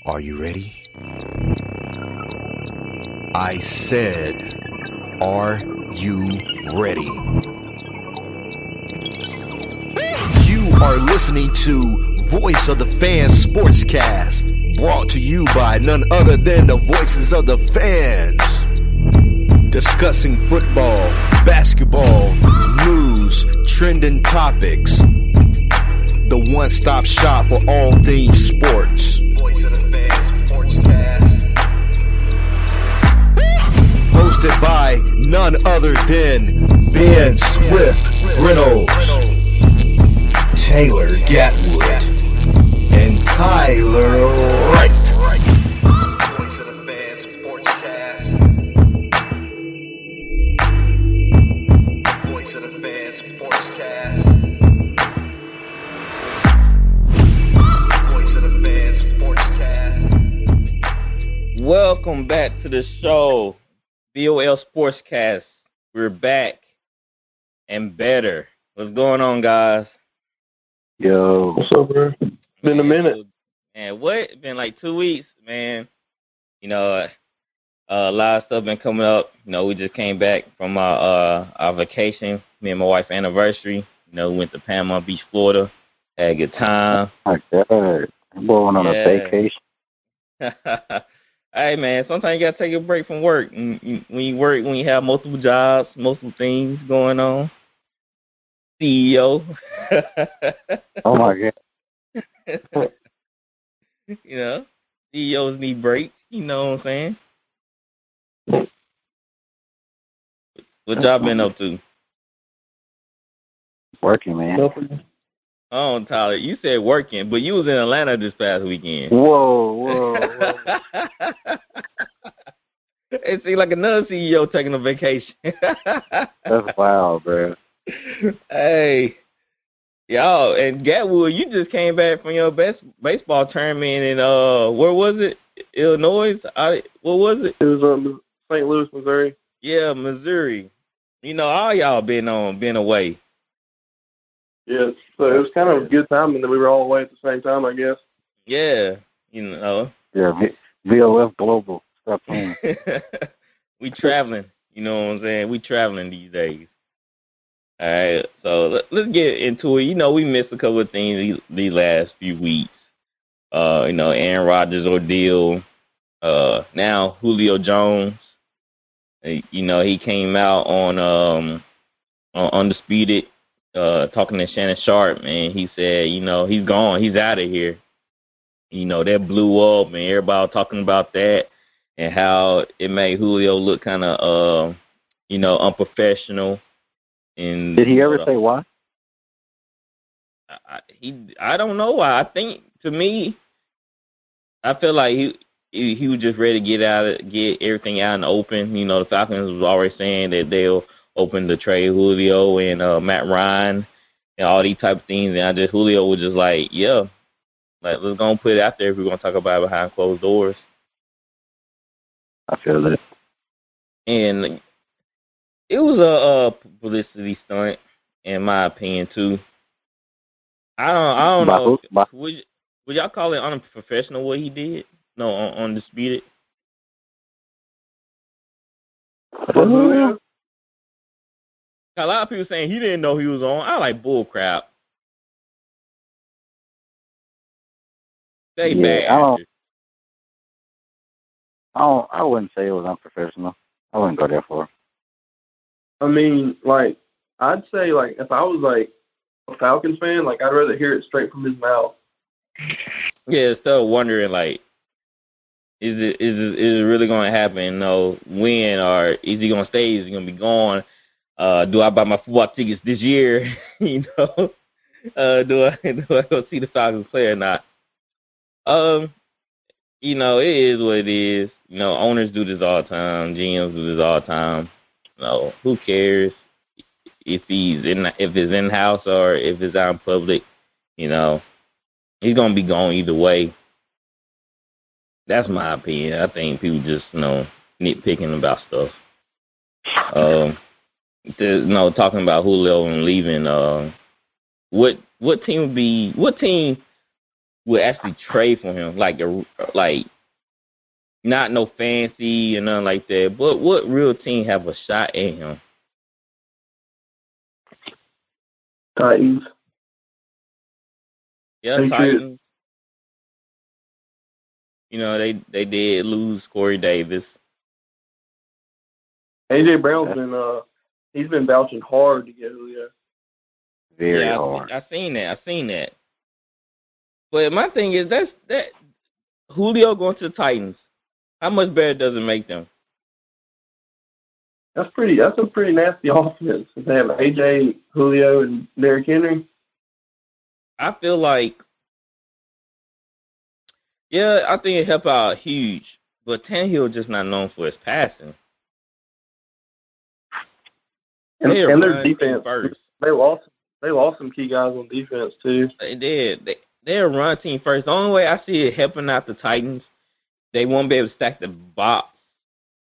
Are you ready? I said, are you ready? You are listening to Voice of the Fans Sportscast, brought to you by none other than the voices of the fans. Discussing football, basketball, news, trending topics. The one-stop shop for all things sports. Voice of the Fans Sportscast. Hosted by none other than Ben Swift Reynolds, Taylor Gatwood, and Tyler Wright. Voice of the Fans Sportscast. Voice of the Fans Sportscast. Voice of the Fans Sportscast. Welcome back to the show, VOL Sportscast. We're back and better. What's going on, guys? Yo, what's up, bro? Been a minute. Man, what? It's been like 2 weeks, man. You know, a lot of stuff been coming up. You know, we just came back from our vacation. Me and my wife's anniversary. You know, we went to Panama Beach, Florida. Had a good time. Oh my God, I'm going on a vacation. Hey, man, sometimes you got to take a break from work. When you work, when you have multiple jobs, multiple things going on. CEO. Oh, my God. You know, CEOs need breaks. You know what I'm saying? What y'all been up to? Working, man. Oh, Tyler, you said working, but you was in Atlanta this past weekend. Whoa. It seems like another CEO taking a vacation. That's wild, bro. Hey, y'all, and Gatwood, you just came back from your baseball tournament in, where was it? Illinois? What was it? It was St. Louis, Missouri. Yeah, Missouri. You know, all y'all been away. Yeah, so it was kind of a good time, and then we were all away at the same time, I guess. Yeah, you know. Yeah, VOF Global. Stop playing. We traveling, you know what I'm saying? We traveling these days. All right, so let's get into it. You know, we missed a couple of things these last few weeks. You know, Aaron Rodgers ordeal. Now Julio Jones. You know, he came out on Undisputed, talking to Shannon Sharp, and he said, you know, he's gone. He's out of here. You know, that blew up, and everybody was talking about that and how it made Julio look kind of, you know, unprofessional. And did he ever say why? I don't know why. I think, to me, I feel like he was just ready to get everything out in the open. You know, the Falcons was already saying that they'll open the trade Julio and Matt Ryan and all these type of things. And Julio was just like, yeah, like, let's go and put it out there if we're going to talk about it behind closed doors. I feel that. And it was a publicity stunt, in my opinion, too. I don't know. Would y'all call it unprofessional what he did? No, on Undisputed? A lot of people saying he didn't know he was on. I like bull crap. I wouldn't say it was unprofessional. I wouldn't go there for. I mean, like, I'd say, like, if I was, like, a Falcons fan, like, I'd rather hear it straight from his mouth. Yeah, still wondering, like, is it really going to happen? No, when, or is he going to stay? Is he going to be gone? Do I buy my football tickets this year? You know, do I go see the Falcons play or not? You know, it is what it is. You know, owners do this all the time. GMs do this all the time. You know, who cares if it's in house or if it's out in public? You know, he's gonna be gone either way. That's my opinion. I think people just, you know, nitpicking about stuff. Talking about Julio and leaving. What team would actually trade for him, like not no fancy and nothing like that. But what real team have a shot at him? Titans. Yeah, Titans. You know, they did lose Corey Davis. AJ Brown's he's been vouching hard to get Julio. Very hard. I seen that. But my thing is that Julio going to the Titans. How much better does it make them? That's a pretty nasty offense. If they have AJ, Julio, and Derrick Henry. I feel like, I think it helped out huge. But Tannehill just not known for his passing. And their defense first. They lost some key guys on defense too. They did. They're a run team first. The only way I see it helping out the Titans, they won't be able to stack the box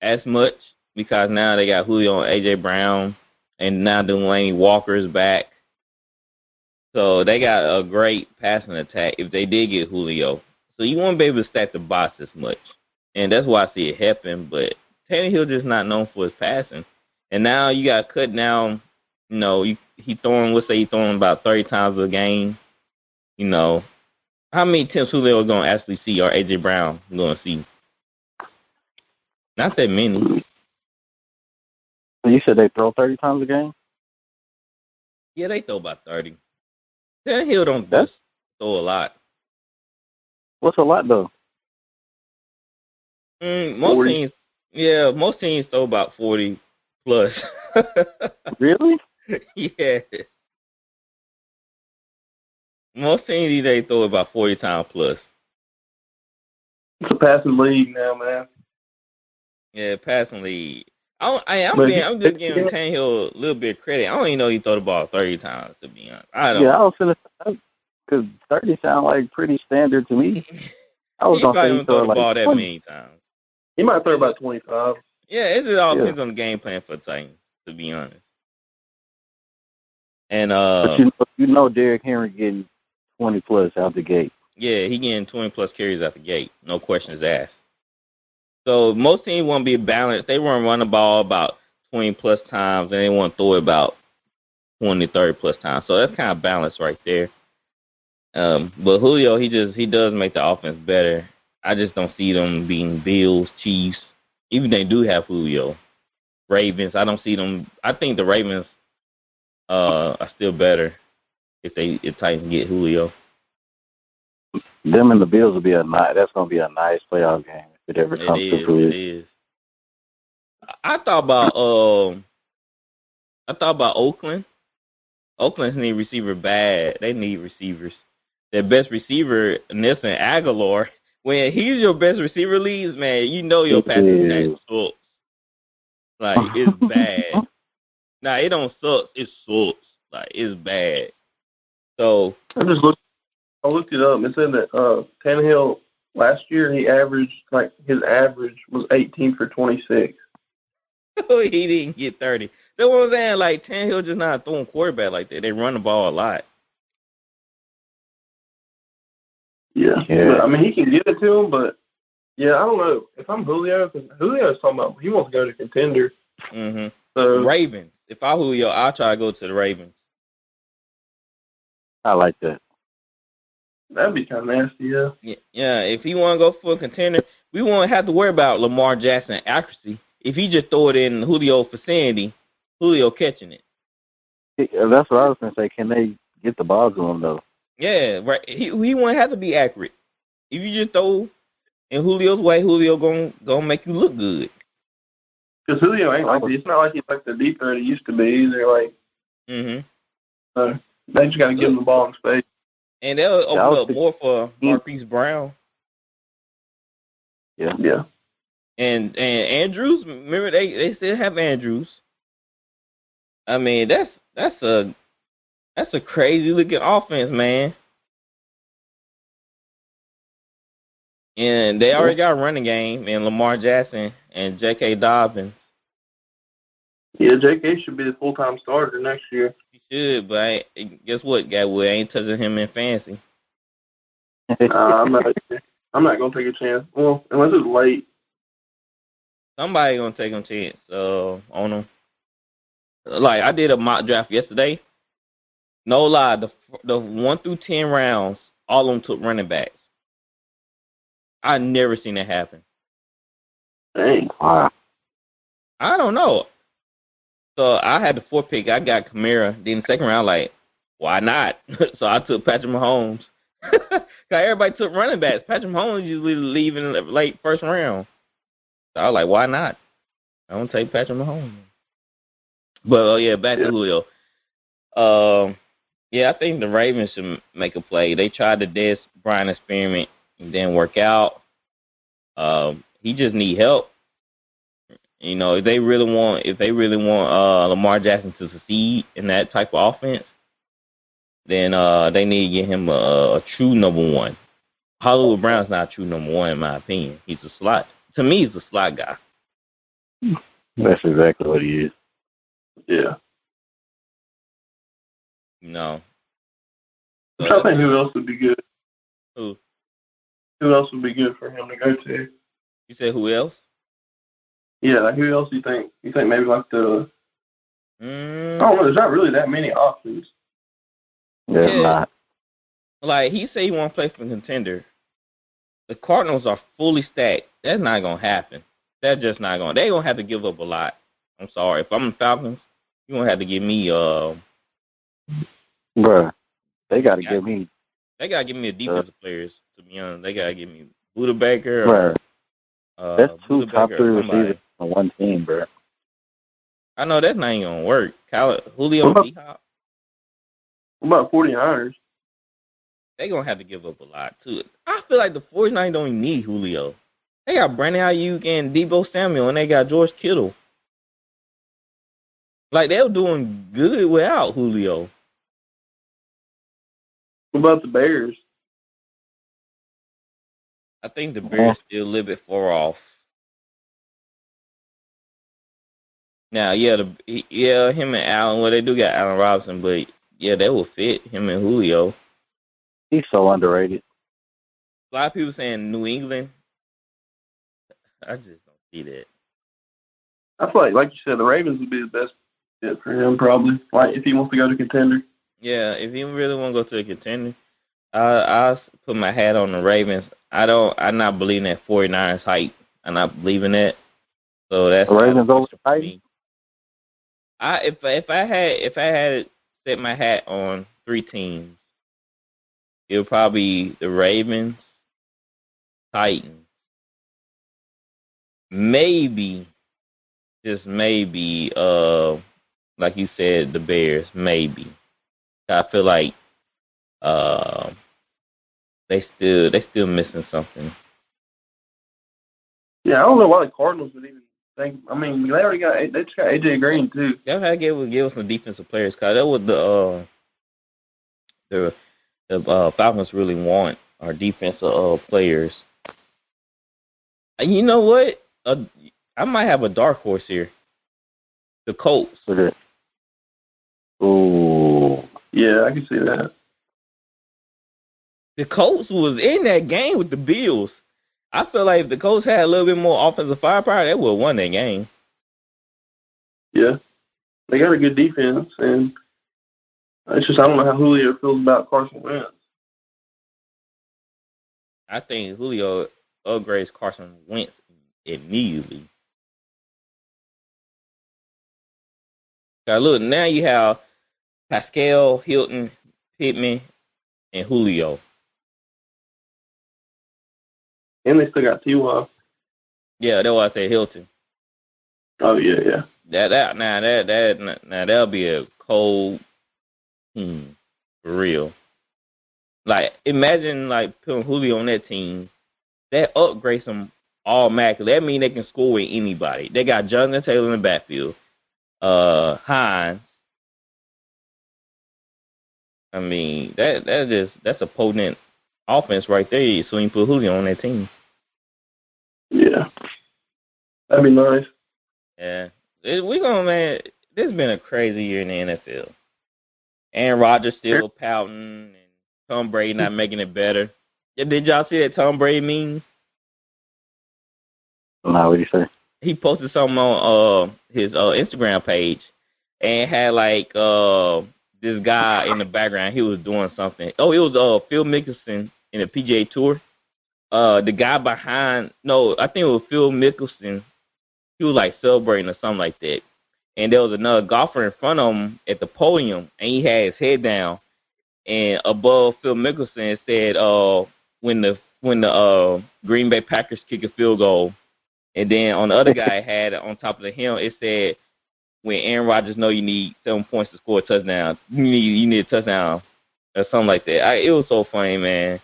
as much because now they got Julio and AJ Brown, and now Delaney Walker's back. So they got a great passing attack if they did get Julio. So you won't be able to stack the box as much, and that's why I see it helping. But Tannehill just not known for his passing, and now you got to cut down. You know, he throwing about 30 times a game. You know, how many attempts Julio is going to actually see or AJ Brown going to see? Not that many. You said they throw 30 times a game? Yeah, they throw about 30. Tannehill don't throw a lot. What's a lot, though? Most teams throw about 40 plus. Really? Yeah. Most teams they throw about 40 times plus. It's a passing league now, man. Yeah, passing league. I'm just giving Tannehill a little bit of credit. I don't even know he throw the ball 30 times, to be honest. I was going to say, because 30 sound like pretty standard to me. I was going to say he throw the ball that many times. He might throw about 25. Yeah, it just all depends on the game plan for the Titans, to be honest. And but you know Derrick Henry getting 20 plus out the gate. Yeah, he getting 20 plus carries out the gate. No questions asked. So most teams want to be balanced. They want to run the ball about 20 plus times, and they want to throw it about 20, 30 plus times. So that's kind of balanced right there. But Julio, he does make the offense better. I just don't see them being Bills, Chiefs. Even they do have Julio. Ravens, I don't see them. I think the Ravens are still better if Titans get Julio. Them and the Bills will be that's going to be a nice playoff game if it ever comes to fruition. It is. I thought about Oakland. Oakland need receiver bad. They need receivers. Their best receiver, Nelson Aguilar. When he's your best receiver leads, man, you know your passing attack sucks. Like, it's bad. Nah, it don't suck. It sucks. Like, it's bad. So I looked it up. It said that Tannehill last year his average was 18 for 26. He didn't get 30. That's what I'm saying. Like, Tannehill just not throwing quarterback like that. They run the ball a lot. Yeah. But, I mean, he can get it to him, but yeah, I don't know. If I'm Julio, because Julio's talking about he wants to go to contender. Mm-hmm. So Ravens. If I Julio, I'll try to go to the Ravens. I like that. That'd be kind of nasty, yeah. Yeah, if he want to go for a contender, we won't have to worry about Lamar Jackson accuracy. If he just throw it in Julio vicinity, Julio catching it. That's what I was going to say. Can they get the ball to him, though? Yeah, right. He won't have to be accurate. If you just throw in Julio's way, Julio gonna make you look good. Because Julio ain't like it's not like he's like the deep threat he used to be either. Like, they just got to give him the ball in space. And they'll open up more for Marquise Brown. Yeah. And Andrews, remember they still have Andrews. I mean, that's a crazy looking offense, man. And they already got a running game in Lamar Jackson and J.K. Dobbins. Yeah, J.K. should be the full-time starter next year. He should, but guess what, guy? We ain't touching him in fantasy. Nah, I'm not gonna take a chance. Well, unless it's late. Somebody gonna take a chance on them. Like I did a mock draft yesterday. No lie, the 1 through 10 rounds, all of them took running backs. I never seen that happen. Dang. Wow. I don't know. So I had the 4th pick. I got Kamara. Then the second round, like, why not? So I took Patrick Mahomes. Cause everybody took running backs. Patrick Mahomes usually leave in the late first round. So I was like, why not? I don't take Patrick Mahomes. But yeah, back to Julio. Yeah, I think the Ravens should make a play. They tried the Des Bryant experiment. It didn't work out. He just need help. You know, if they really want Lamar Jackson to succeed in that type of offense, then they need to get him a true number one. Hollywood Brown's not a true number one in my opinion. He's a slot. To me, he's a slot guy. That's exactly what he is. Yeah. No. I'm trying to think who else would be good. Who? Who else would be good for him to go to? You said who else? Yeah, like who else do you think? You think maybe like the I don't know, there's not really that many options. There's not. Like he said he won't play for a contender. The Cardinals are fully stacked. That's not gonna happen. That's just not gonna. They're gonna have to give up a lot. I'm sorry. If I'm the Falcons, you're gonna have to give me Bruh, they gotta give me. They gotta give me a defensive players, to be honest. They gotta give me Buda Baker Bruh. That's two Buda top Baker 3 receivers on one team, bruh. I know that's not even gonna work. Julio D-Hop. What about 49ers? They're gonna have to give up a lot too. I feel like the 49ers don't even need Julio. They got Brandon Ayuk and Debo Samuel, and they got George Kittle. Like they're doing good without Julio. What about the Bears? I think the Bears still a little bit far off. Now, him and Allen. Well, they do got Allen Robinson, but yeah, that will fit him and Julio. He's so underrated. A lot of people saying New England. I just don't see that. I feel like you said, the Ravens would be the best fit for him, probably. Like if he wants to go to contender. Yeah, if he really want to go to a contender, I'll put my hat on the Ravens. I'm not believing that 49ers hype. I'm not believing that. So that's the Ravens over the Titans. If I had set my hat on 3 teams, it would probably be the Ravens, Titans, maybe, just maybe, like you said, the Bears, maybe. I feel like they still missing something. Yeah, I don't know why the Cardinals would even think. I mean, they just got AJ Green too. They had to give us some defensive players, cause that was the Falcons really want our defensive players. And you know what? I might have a dark horse here. The Colts. Ooh. Yeah, I can see that. The Colts was in that game with the Bills. I feel like if the Colts had a little bit more offensive firepower, they would have won that game. Yeah. They got a good defense, and it's just I don't know how Julio feels about Carson Wentz. I think Julio upgrades Carson Wentz immediately. Look, now you have Pascal, Hilton, Pittman, and Julio. And they still got T.Y. Yeah, that's why I said Hilton. Oh yeah. That'll be a cold team for real. Like imagine like putting Julio on that team. That upgrades them automatically. That means they can score with anybody. They got Jonathan Taylor in the backfield. Hines. I mean, that's a potent offense right there. So you can put Julio on that team. Yeah, that'd be nice. Yeah, man. This has been a crazy year in the NFL. Aaron Rodgers still pouting, and Tom Brady not making it better. Did y'all see that Tom Brady meme? No, what do you say? He posted something on his Instagram page and had like this guy in the background. He was doing something. Oh, it was Phil Mickelson in the PGA Tour. The guy behind, no, I think it was Phil Mickelson. He was like celebrating or something like that. And there was another golfer in front of him at the podium, and he had his head down. And above Phil Mickelson, it said, when the Green Bay Packers kick a field goal. And then on the other guy had on top of him, it said, when Aaron Rodgers know you need 7 points to score a touchdown, you need a touchdown or something like that. It was so funny, man.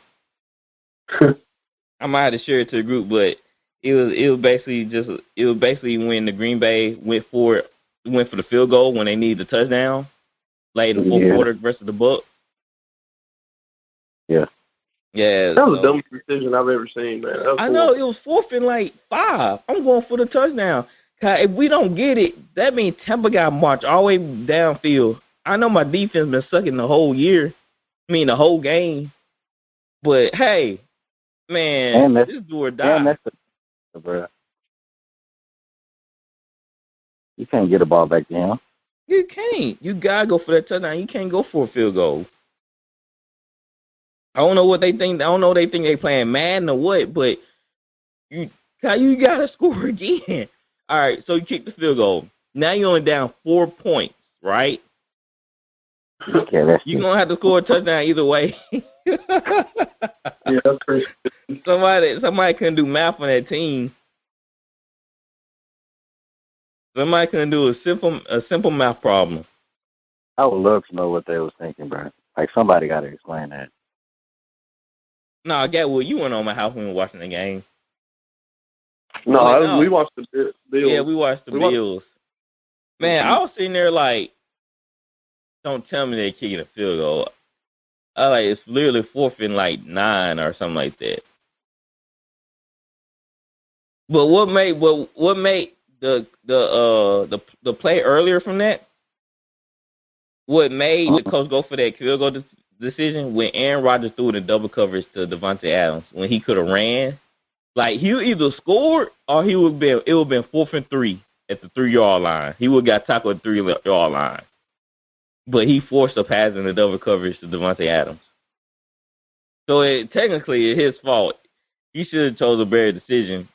I might have to share it to the group, but it was basically when the Green Bay went for the field goal when they needed the touchdown, late in the fourth quarter versus the Bucs. Yeah. Yeah. That was the dumbest decision I've ever seen, man. I know, it was 4th and like 5. I'm going for the touchdown. If we don't get it, that means Tampa got marched all the way downfield. I know my defense been sucking the whole year. I mean, the whole game. But, hey, man, this is do or die. That's bro. You can't get a ball back to him. You can't. You got to go for that touchdown. You can't go for a field goal. I don't know what they think. I don't know if they think they playing Madden or what, but you got to score again. All right, so you kick the field goal. Now you're only down 4 points, right? Okay, you're going to have to score a touchdown either way. Yeah, that's crazy. Somebody couldn't do math on that team. Somebody couldn't do a simple math problem. I would love to know what they was thinking, bro. Like, somebody got to explain that. No, I get what you went on my house when we were watching the game. No, we watched the Bills. Yeah, we watched the Bills. Man, I was sitting there like, don't tell me they're kicking a field goal. It's literally 4th and like 9 or something like that. But what made the play earlier from that? What made the coach go for that field goal decision when Aaron Rodgers threw it in double coverage to Devontae Adams when he could have ran? Like, he either scored or it would have been 4th and 3 at the 3-yard line. He would have got tackled at the 3-yard line. But he forced a pass in the double coverage to Devontae Adams. So technically it's his fault. He should have chose a better decision.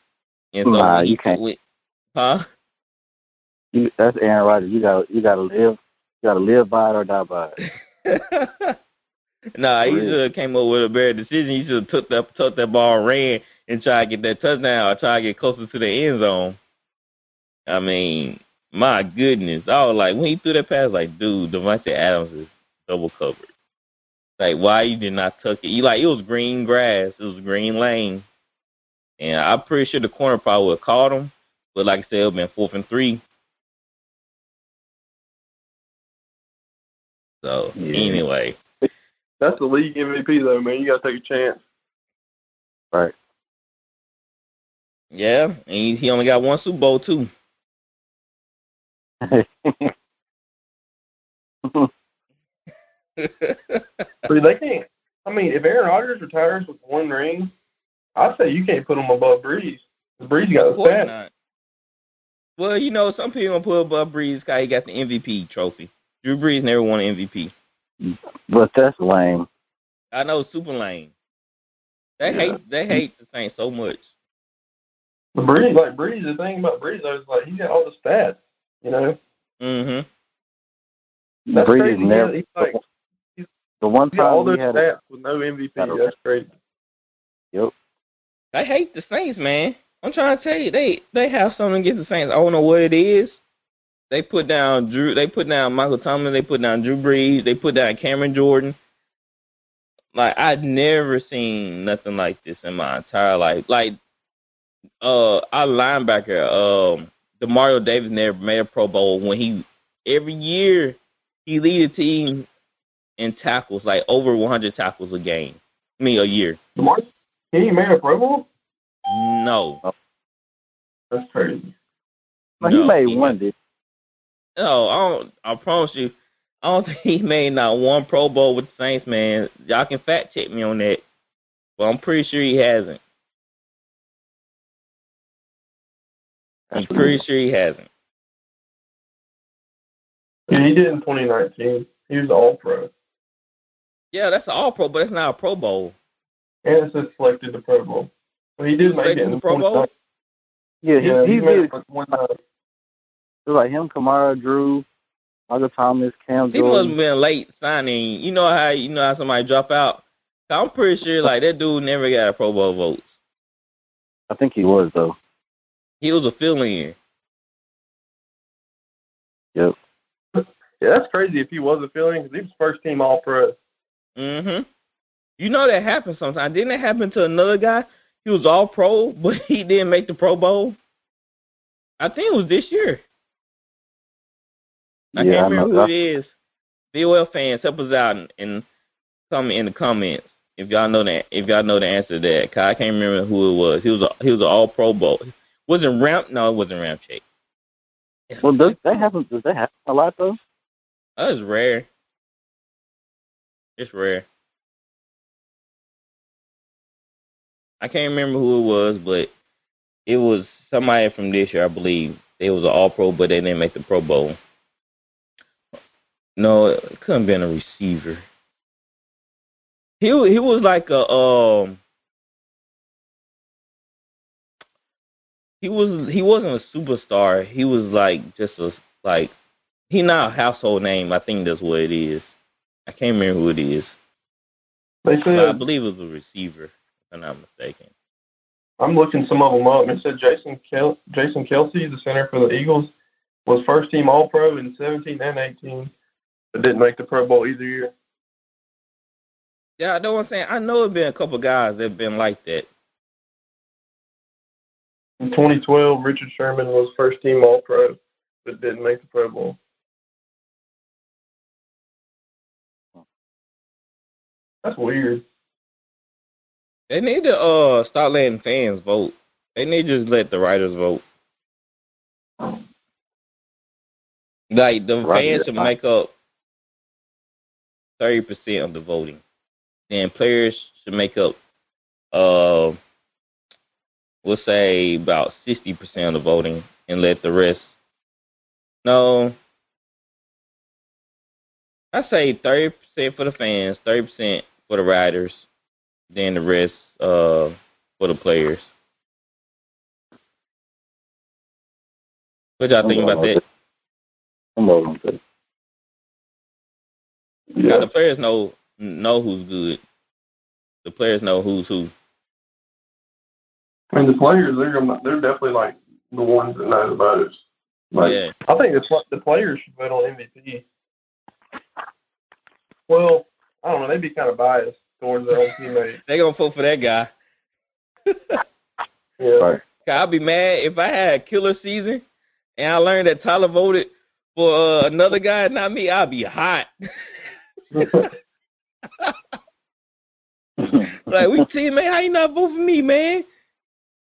And so you can't. Huh? That's Aaron Rodgers. You gotta live by it or die by it. Nah, he should have came up with a better decision. He should have took that ball, ran, and tried to get that touchdown or try to get closer to the end zone. I mean, my goodness. I was like, when he threw that pass, like, dude, Devontae Adams is double covered. Like, why you did not tuck it? It was green grass. It was green lane. And I'm pretty sure the corner probably would have caught him. But like I said, it would have been 4th and 3. So, anyway. That's the league MVP, though, man. You got to take a chance. Right. Yeah, and he only got 1 Super Bowl, too. So they can't. I mean, if Aaron Rodgers retires with 1 ring, I say you can't put him above Breeze. Breeze got the stats. Well, some people gonna put above Breeze because he got the MVP trophy. Drew Brees never won an MVP. But that's lame. I know, super lame. They hate the Saints so much. But Breeze, the thing about Breeze is like he's got all the stats, you know. Mm-hmm. That's Breeze crazy. never. The one time all those we had stats with no MVP. That's crazy. Yep. They hate the Saints, man. I'm trying to tell you, they have something against the Saints. I don't know what it is. They put down Michael Thomas. They put down Drew Brees. They put down Cameron Jordan. Like, I'd never seen nothing like this in my entire life. Like, our linebacker, DeMario Davis never made a Pro Bowl when every year he lead a team in tackles, like over 100 tackles a year. He made a Pro Bowl? No. That's crazy. No, he made one, did. No, I promise you, I don't think he made not one Pro Bowl with the Saints, man. Y'all can fact check me on that. Well, I'm pretty sure he hasn't. I'm pretty sure he hasn't. Yeah, he did in 2019. He was All-Pro. Yeah, that's an All-Pro, but it's not a Pro Bowl. And it said selected to Pro Bowl. But he did make it in the Pro Bowl? Yeah, he made did. it for one time. It was like him, Kamara, Drew, Michael Thomas, Cam He must Jordan. have been late signing. You know how somebody drop out? I'm pretty sure like that dude never got a Pro Bowl vote. I think he was though. He was a fill-in. Yep. Yeah, that's crazy if he was a fill-in because he was first team All-Pro. Mm-hmm. You know that happens sometimes. Didn't that happen to another guy? He was All-Pro, but he didn't make the Pro Bowl. I think it was this year. I can't remember who it is. VOL fans, help us out and comment in the comments if y'all know that. If y'all know the answer to that, 'cause I can't remember who it was. He was an All Pro Bowl. Wasn't Ramp? No, it wasn't Ramchick. Well, does that happen a lot though? That's rare. It's rare. I can't remember who it was, but it was somebody from this year, I believe. They was an All Pro, but they didn't make the Pro Bowl. No, it couldn't have been a receiver. He was like a he wasn't a superstar. He was like just he not a household name. I think that's what it is. I can't remember who it is. They But said, I believe it was a receiver, if I'm not mistaken. I'm looking some of them up. It said Jason Kelsey, the center for the Eagles, was first team All-Pro in 17 and 18, but didn't make the Pro Bowl either year. Yeah, I know what I'm saying. I know it's been a couple guys that have been like that. In 2012, Richard Sherman was first team All-Pro, but didn't make the Pro Bowl. That's weird. They need to start letting fans vote. They need to just let the writers vote. Like the fans should make up 30% of the voting. Then players should make up we'll say about 60% of the voting and let the rest. No, I say 30% for the fans, 30% for the writers, then the rest for the players. What y'all think about that? Yeah. Now the players know who's good. The players know who's who. I mean, the players, they're definitely like the ones that know the most. Like, Yeah. I think the players should vote on MVP. Well, I don't know. They'd be kind of biased towards their own teammates. They gonna vote for that guy. Yeah. Right. I'd be mad if I had a killer season and I learned that Tyler voted for another guy, not me. I'd be hot. Like, we teammate, how you not vote for me, man?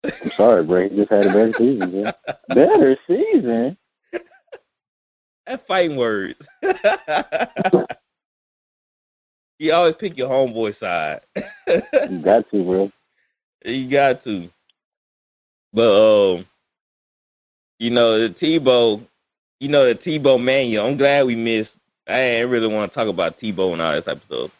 I'm sorry, bro. You just had a better season, man. Better season? That's fighting words. You always pick your homeboy side. You got to, bro. You got to. But, the Tebow manual, I'm glad we missed. I didn't really want to talk about Tebow and all that type of stuff.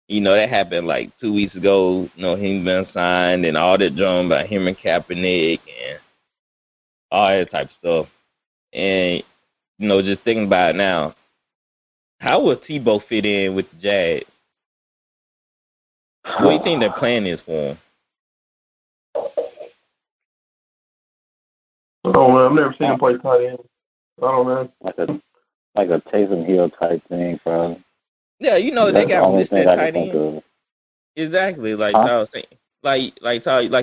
That happened like 2 weeks ago. Him been signed and all that drama about him and Kaepernick and all that type of stuff. And, just thinking about it now, how will Tebow fit in with the Jags? What do you think their plan is for him? I don't know. I've never seen him play tight end. I don't know. Like a Taysom Hill type thing, probably. Yeah, they got him listed at tight end. Exactly, like I was saying, like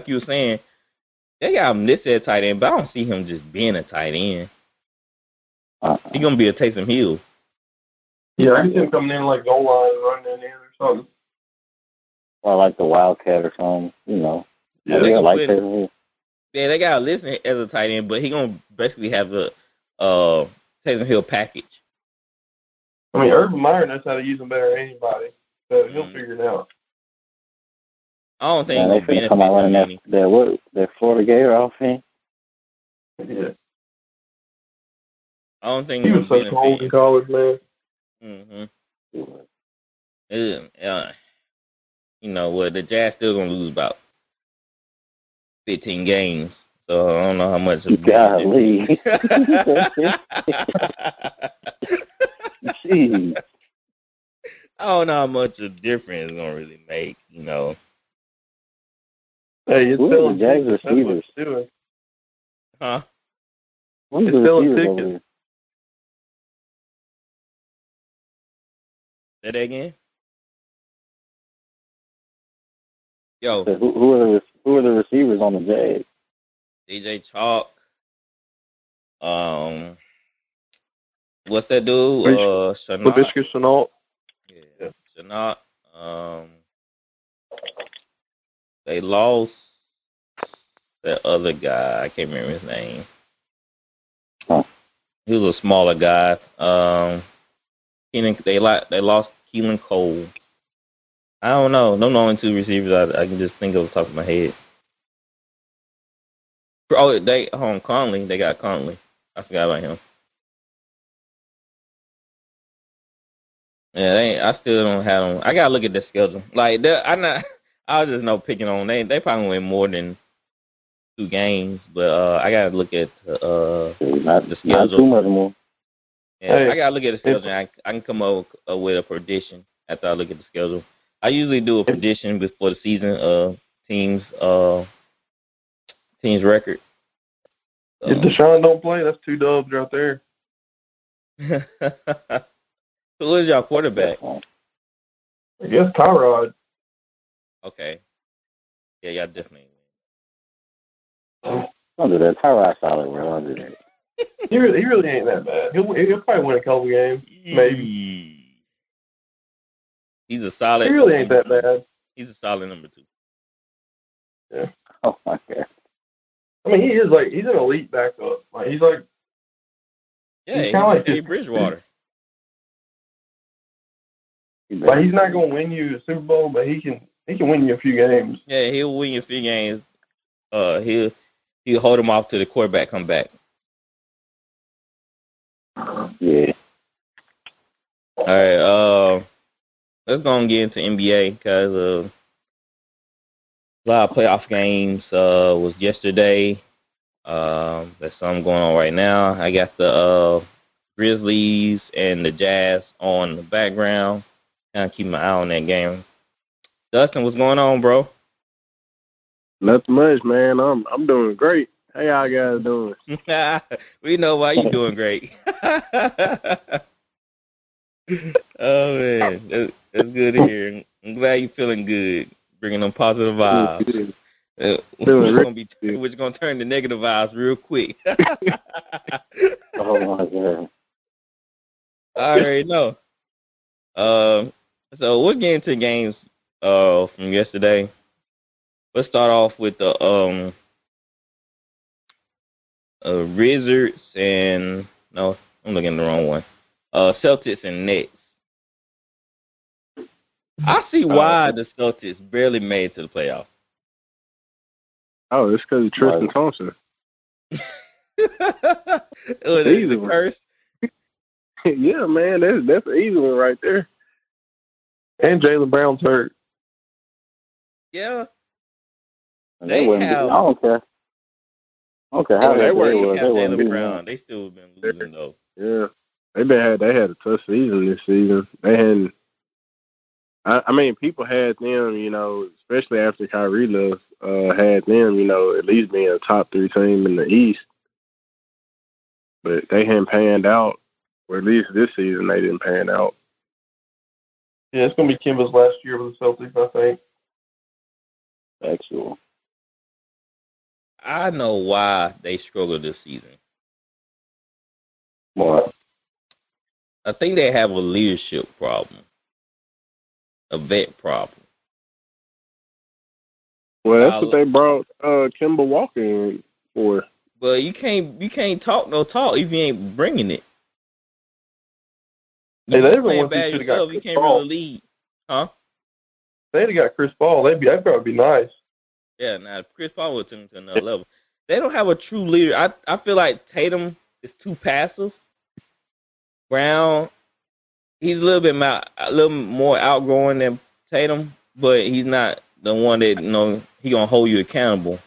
you were saying, they got him listed at tight end, but I don't see him just being a tight end. He's gonna be a Taysom Hill. Yeah, I can see him coming in like goal line and running in or something. Or like the Wildcat or something, Yeah, Taysom Hill. Yeah, they got him listed as a tight end, but he gonna basically have the Taysom Hill package. I mean, Urban Meyer knows how to use him better than anybody, so he'll figure it out. I don't think They it's gonna finna come benefit out them running any. that Florida Gator offense. Yeah. I don't think He it's was gonna so cold in benefit. college, man. You know what? The Jazz still gonna lose about 15 games, so I don't know how much of a Golly. Jeez. I don't know how much of a difference it's gonna really make. You know, Hey, it's Who are selling the Jags tickets. That's what receivers? it's doing. huh? Who's It's the selling receivers over tickets. there? Say that again. Yo, So who are the receivers on the Jags? DJ Chalk. What's that dude? Chanat. LaVisca Chenault. Yeah, Chanat. They lost that other guy. I can't remember his name. Huh. He was a smaller guy. They lost Keelan Cole. I don't know. Those are the only two receivers I can just think of off the top of my head. Oh, Conley. They got Conley. I forgot about him. Yeah, I still don't have them. I gotta look at the schedule. Like, I'm not. I was just picking on. They probably win more than 2 games, but I gotta look at the schedule. Not too much more. Yeah, Hey, I gotta look at the schedule. And I can come up with a prediction after I look at the schedule. I usually do a prediction before the season. Teams record. If Deshaun don't play, that's 2 dubs right there. Who is your quarterback? I guess Tyrod. Okay. Yeah, y'all definitely Don't do that. Tyrod solid, bro. Don't do that. He really ain't that bad. He'll probably win a couple games, maybe. He's a solid. He really ain't that bad. He's a solid number 2. Yeah. Oh my God. I mean, he's an elite backup. He's kind of like Teddy Bridgewater. He's not going to win you a Super Bowl, but he can win you a few games. Yeah, he'll win you a few games. He'll hold him off till the quarterback come back. Yeah. All right. Let's go and get into NBA because a lot of playoff games was yesterday. There's some going on right now. I got the Grizzlies and the Jazz on the background. Kind of keep my eye on that game. Dustin, what's going on, bro? Nothing much, man. I'm doing great. How y'all guys doing? We know why you doing great. Oh man, that's good to hear. I'm glad you're feeling good, bringing them positive vibes. We're gonna turn the negative vibes real quick. Oh my God. I already know. So we'll get into games from yesterday. Let's start off with the Wizards and no, I'm looking at the wrong one. Celtics and Nets. I see why the Celtics barely made it to the playoffs. Oh, it's because of Tristan Thompson. The curse. Yeah, man, that's an easy one right there. And Jaylen Brown's hurt. Yeah. I don't care. How they was. Jaylen Brown. They still have been losing though. Yeah, they had a tough season this season. They hadn't. I mean, people had them, especially after Kyrie left, had them, at least being a top 3 team in the East. But they hadn't panned out, or at least this season they didn't pan out. Yeah, it's going to be Kimba's last year with the Celtics, I think. Actual. I know why they struggled this season. What? I think they have a leadership problem. A vet problem. Well, that's what they brought Kemba Walker in for. But you can't talk no talk if you ain't bringing it. Hey, You're playing bad yourself. You can't really lead, huh? they'd have got Chris Paul, that'd probably be nice. Yeah, now Chris Paul would take him to another level. They don't have a true leader. I feel like Tatum is too passive. Brown, he's a little more outgoing than Tatum, but he's not the one that he gonna hold you accountable.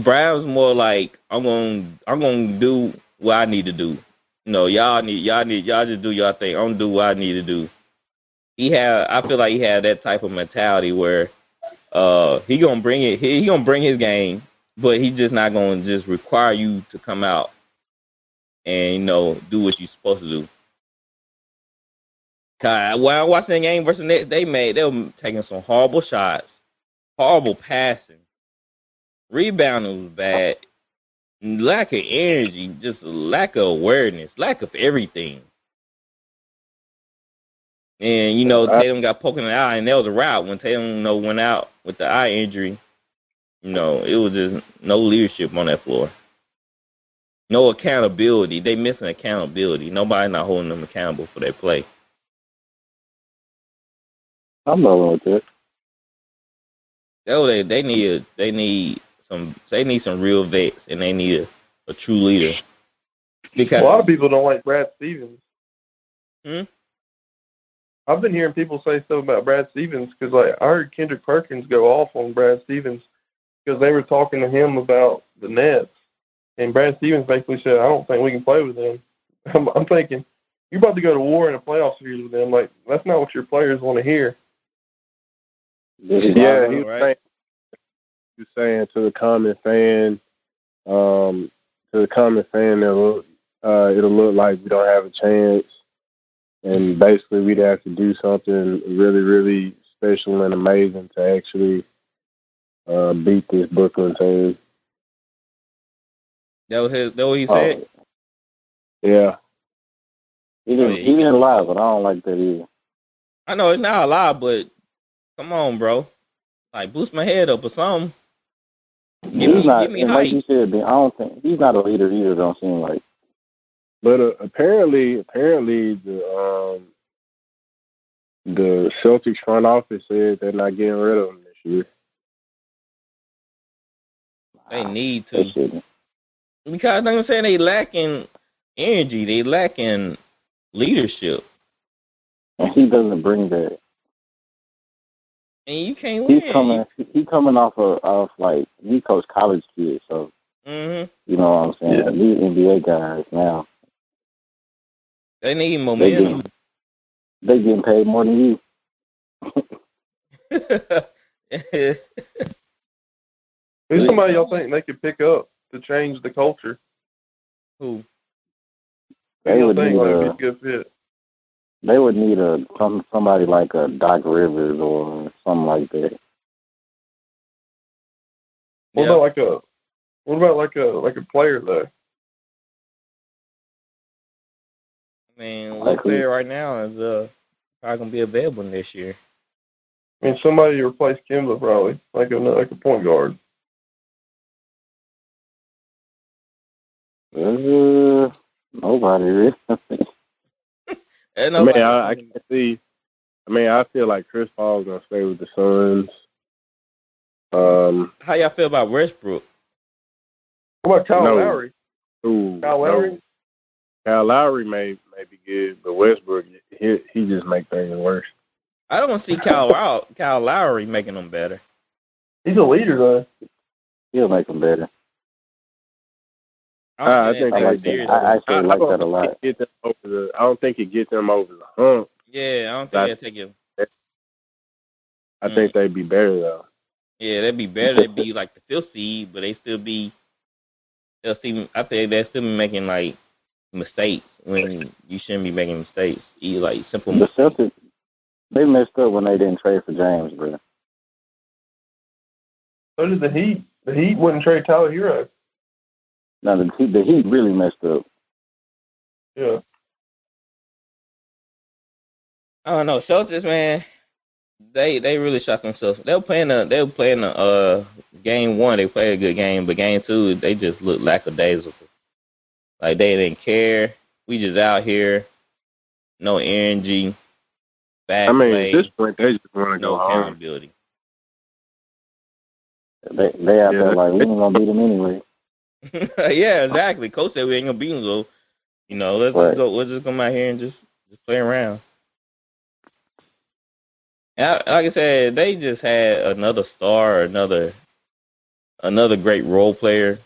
Brown's more like I'm gonna do what I need to do. Y'all just do y'all thing. I'm gonna do what I need to do. I feel like he had that type of mentality where he gonna bring it. He gonna bring his game, but he's just not gonna just require you to come out and do what you're supposed to do. While I watched that game versus Nets, they were taking some horrible shots, horrible passing, rebounding was bad, lack of energy, just lack of awareness, lack of everything. And Tatum got poked in the eye, and that was a rout when Tatum went out with the eye injury. It was just no leadership on that floor. No accountability. They missing accountability. Nobody not holding them accountable for their play. I'm not with that. They need some real vets, and they need a true leader. Because a lot of people don't like Brad Stevens. I've been hearing people say stuff about Brad Stevens because, I heard Kendrick Perkins go off on Brad Stevens because they were talking to him about the Nets, and Brad Stevens basically said, "I don't think we can play with them." I'm thinking, you're about to go to war in a playoff series with them. That's not what your players want to hear. Yeah, he was saying to the common fan, it'll look like we don't have a chance, and basically we'd have to do something really, really special and amazing to actually beat this Brooklyn team. That was what he said? Yeah. He didn't lie, but I don't like that either. I know it's not a lie, but come on, bro. Boost my head up or something. Give me like you said, I don't think he's not a leader either. Don't seem like. But apparently, the Celtics front office said they're not getting rid of him this year. They need to. Because I'm saying they lacking energy. They lacking leadership. And he doesn't bring that. And you can't win. He's coming off he coached college kids, so you know what I'm saying. Yeah. These NBA guys now. They need momentum. They getting paid more than you. Who's somebody y'all think they could pick up to change the culture? Who? They would think need would be a good fit? They would need somebody like a Doc Rivers or something like that. What about like a player though? I mean, what player right now is probably gonna be available this year? I mean, somebody to replace Kimba probably, like a point guard. Nobody really. I can see. I feel like Chris Paul's gonna stay with the Suns. How y'all feel about Westbrook? What about Kyle Lowry? Kyle Lowry? Kyle Lowry may be good, but Westbrook, he just make things worse. I don't see Kyle Lowry making them better. He's a leader, though. He'll make them better. I actually like that a lot. I don't think it get them over the hump. Yeah, I don't think they'll take it. I think they'd be better, though. Yeah, they'd be better. They'd be like the fifth seed, but I think they'll still be making, mistakes when you shouldn't be making mistakes. Simple mistakes. The Celtics, they messed up when they didn't trade for James, bro. So did the Heat. The Heat wouldn't trade Tyler Hero. No, the Heat really messed up. Yeah. I don't know. Celtics, man, they really shot themselves. They were playing game one. They played a good game, but game two, they just looked lackadaisical. Like they didn't care. We just out here, no energy, bad I mean, play, at this point, they just want to no go home. accountability. They out there like, we ain't going to beat them anyway. Yeah, exactly. Coach said we ain't gonna beat them, so let's Right. just go. Let's just come out here and just play around. And like I said, they just had another star, another great role player.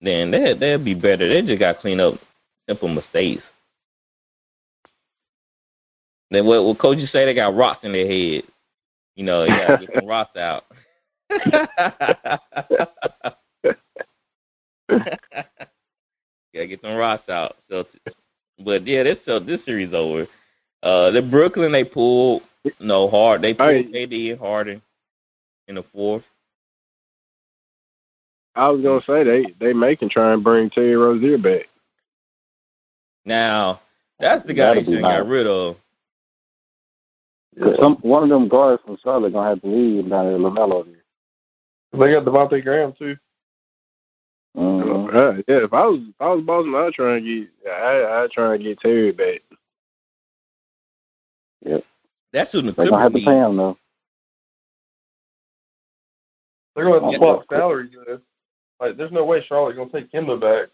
Then they'll be better. They just got to clean up simple mistakes. Then what coaches say, they got rocks in their head. You got to get some rocks out. Gotta get some rocks out. So, but yeah, this series over. The Brooklyn, they pulled hard. They pulled KD and Harden in the fourth. I was gonna say they may can try and bring Terry Rozier back. Now that's the guy they should have got rid of. One of them guards from Charlotte gonna have to leave down at LaMelo here. They got Devontae Graham too. Mm-hmm. Yeah, if I was Boston, I'd try and get Terry back. Yep. That's who the They're gonna have to pay him though. They're gonna have to swap salaries though. Like, there's no way Charlotte's gonna take Kemba back.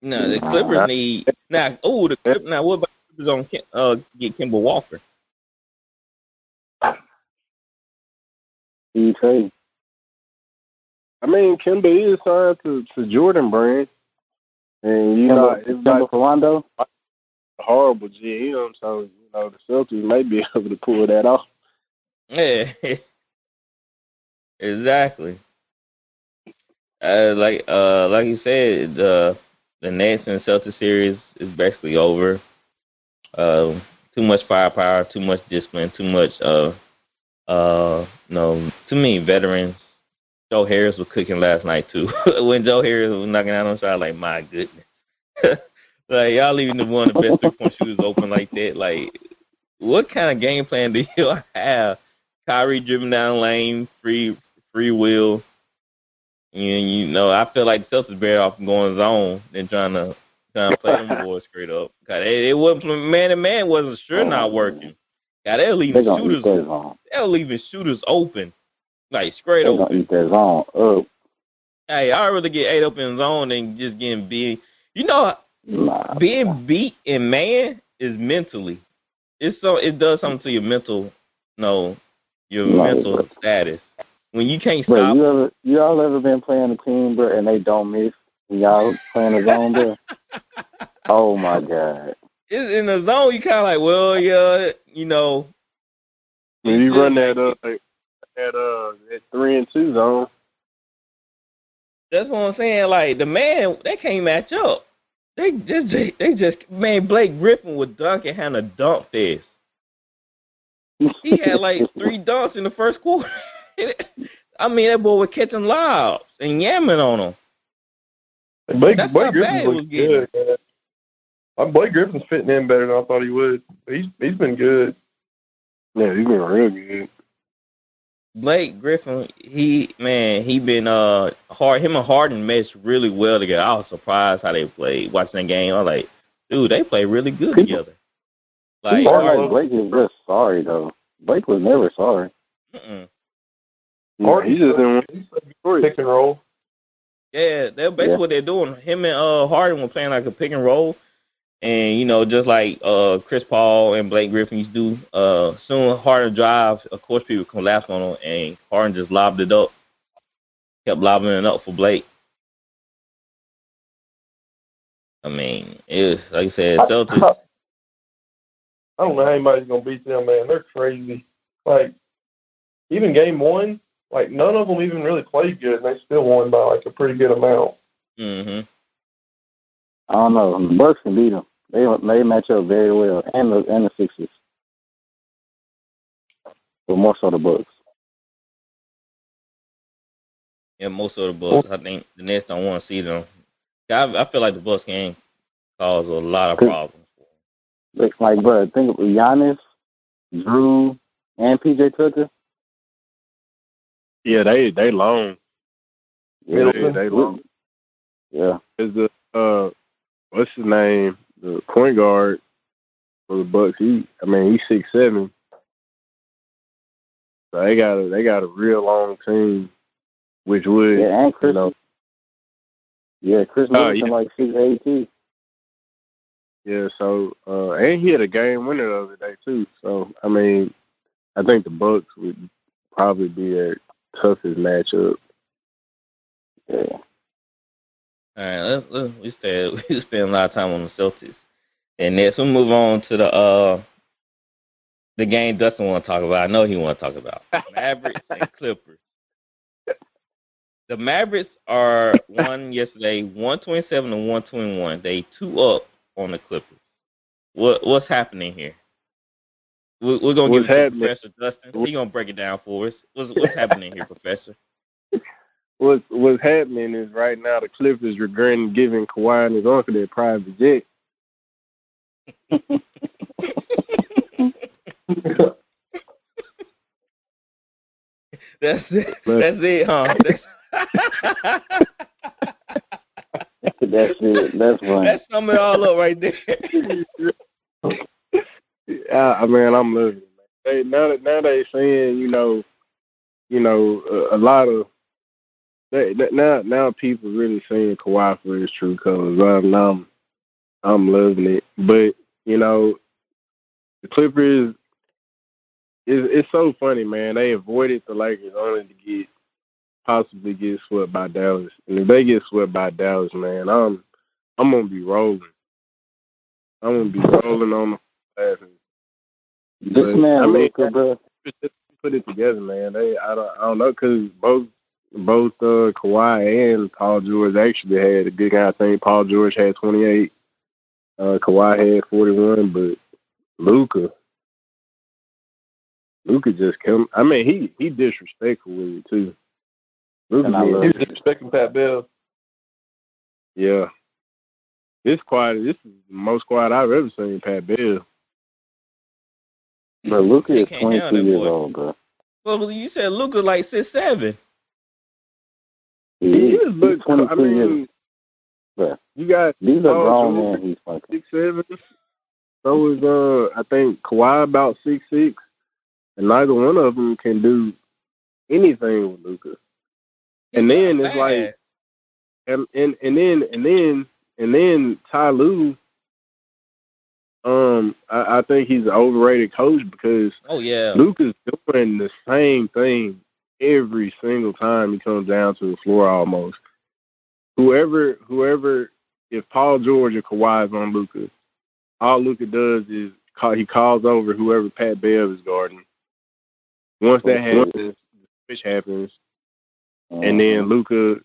No, the Clippers need now. Oh, the Clippers. Now, what about the Clippers on get Kemba Walker? Okay. I mean, Kemba is signed to Jordan Brand, and it's like for Rondo. A horrible GM, so the Celtics may be able to pull that off. Yeah, exactly. Like you said, the Nets and Celtics series is basically over. Too much firepower, too much discipline, too much too many veterans. Joe Harris was cooking last night too. When Joe Harris was knocking out on shot, like, my goodness, like, y'all leaving the one of the best 3-point shooters open like that. Like, what kind of game plan do you have? Kyrie dribbling down lane, free will. I feel like the Celtics better off going zone than trying to play them boys straight up. Cause it wasn't man to man wasn't sure not working. God, they're leaving shooters. They're leaving shooters open, like straight open. They're gonna eat that zone up. Hey, I'd rather get 8 up in zone than just getting beat. Being beat in man is mentally. It does something to your mental. Mental status. When you can't stop. Y'all ever been playing a team, bro, and they don't miss when y'all playing a zone, bro? Oh my God! It's in the zone. You kind of like, well, yeah, When you run that 3-2 zone. That's what I'm saying. Like, the man, they can't match up. They just Blake Griffin was dunking, had a dunk fest. He had like 3 dunks in the first quarter. I mean, that boy was catching lobs and yamming on him. Blake Griffin was good. Blake Griffin's fitting in better than I thought he would. He's been good. Yeah, he's been real good. Blake Griffin, he been hard. Him and Harden meshed really well together. I was surprised how they played. Watching that game, I was like, dude, they play really good together. Like, Blake is just sorry though. Blake was never sorry. He just didn't pick and roll. Yeah, that's basically what they're doing. Him and Harden were playing like a pick and roll. And, just like Chris Paul and Blake Griffin used to do, soon Harden drives, of course people collapse on him, and Harden just lobbed it up. Kept lobbing it up for Blake. I mean, it was, like I said, Celtics. I don't know how anybody's going to beat them, man. They're crazy. Like, even game 1, like, none of them even really played good, and they still won by, like, a pretty good amount. Mm-hmm. I don't know. The Bucks can beat them. They match up very well, and the Sixers. But more so the Bucks. Yeah, most of the Bucks. I think the Nets don't want to see them. I feel like the Bucks can cause a lot of problems. Looks like, bro, think of Giannis, Drew, and PJ Tucker. Yeah, they long. Yeah, they long. Yeah. Is the what's his name? The point guard. for the Bucks. He's 6'7". So they got a real long team, which would and Chris. Chris Middleton like 6'8" too. Yeah, so and he had a game winner the other day too. So I think the Bucks would probably be their toughest matchup. Yeah. All right, we spend a lot of time on the Celtics, and next we'll move on to the game Dustin want to talk about. I know he want to talk about Mavericks and Clippers. The Mavericks won yesterday, 127-121. They 2 up on the Clippers. What's happening here? We're gonna give it to Professor Dustin. He's gonna break it down for us. What's happening here, Professor? What's happening is right now the Clippers regretting giving Kawhi and his uncle their private jet. That's it. That's it, huh? That's it. That's right. That sum it all up right there. I'm loving it, man. Now they saying, a lot of now people really saying Kawhi for his true colors. I'm loving it, but the Clippers. It's so funny, man. They avoided the Lakers only to possibly get swept by Dallas. And if they get swept by Dallas, man, I'm gonna be rolling. I'm gonna be rolling on the laughing. This man, Luka, bro. Just put it together, man. I don't know, because both Kawhi and Paul George actually had a good guy. I think Paul George had 28. Kawhi had 41, but Luka just come. He disrespectful with it too. He was disrespecting Pat Bev. Yeah, this is the most quiet I've ever seen Pat Bev. But Luka is 22 years old, bro. Well, you said Luka like 6'7". He is, but 22 years. Bro. You got these are grown men. He's fucking 6'7". So is I think Kawhi about 6'6", and neither one of them can do anything with Luka. And then it's like, and then Ty Lue, I think he's an overrated coach because Luka's doing the same thing every single time he comes down to the floor almost. Whoever, if Paul George or Kawhi is on Luka, all Luka does is he calls over whoever Pat Bev is guarding. Once that happens, the switch happens, and then Luka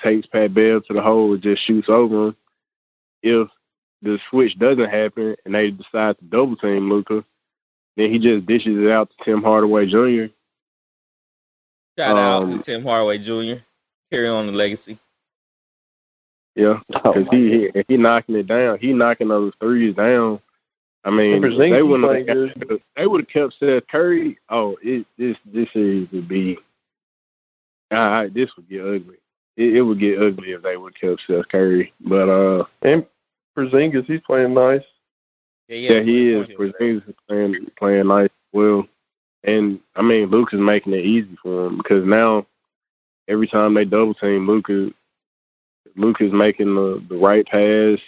takes Pat Bev to the hole and just shoots over him. If the switch doesn't happen and they decide to double team Luka, then he just dishes it out to Tim Hardaway Jr. Shout out to Tim Hardaway Jr. Carry on the legacy. Yeah, because he knocking it down. He knocking those threes down. I mean, they would have kept Seth Curry. Oh, this series would be. This would get ugly. It would get ugly if they would have kept Seth Curry. But and Porzingis, he's playing nice. Yeah, he is. Porzingis is playing nice as well. And I mean, Luka's making it easy for him because now every time they double team Luka's making the right pass,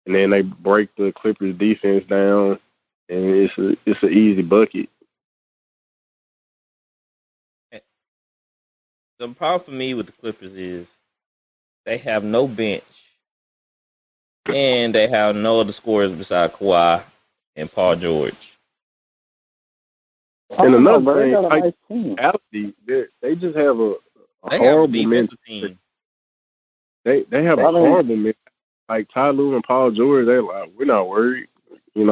and then they break the Clippers defense down, and it's an easy bucket. The problem for me with the Clippers is they have no bench, and they have no other scorers besides Kawhi and Paul George. And another thing, they just have a horrible mental team. They have a horrible mental. Like Ty Lue and Paul George, they're like, we're not worried, and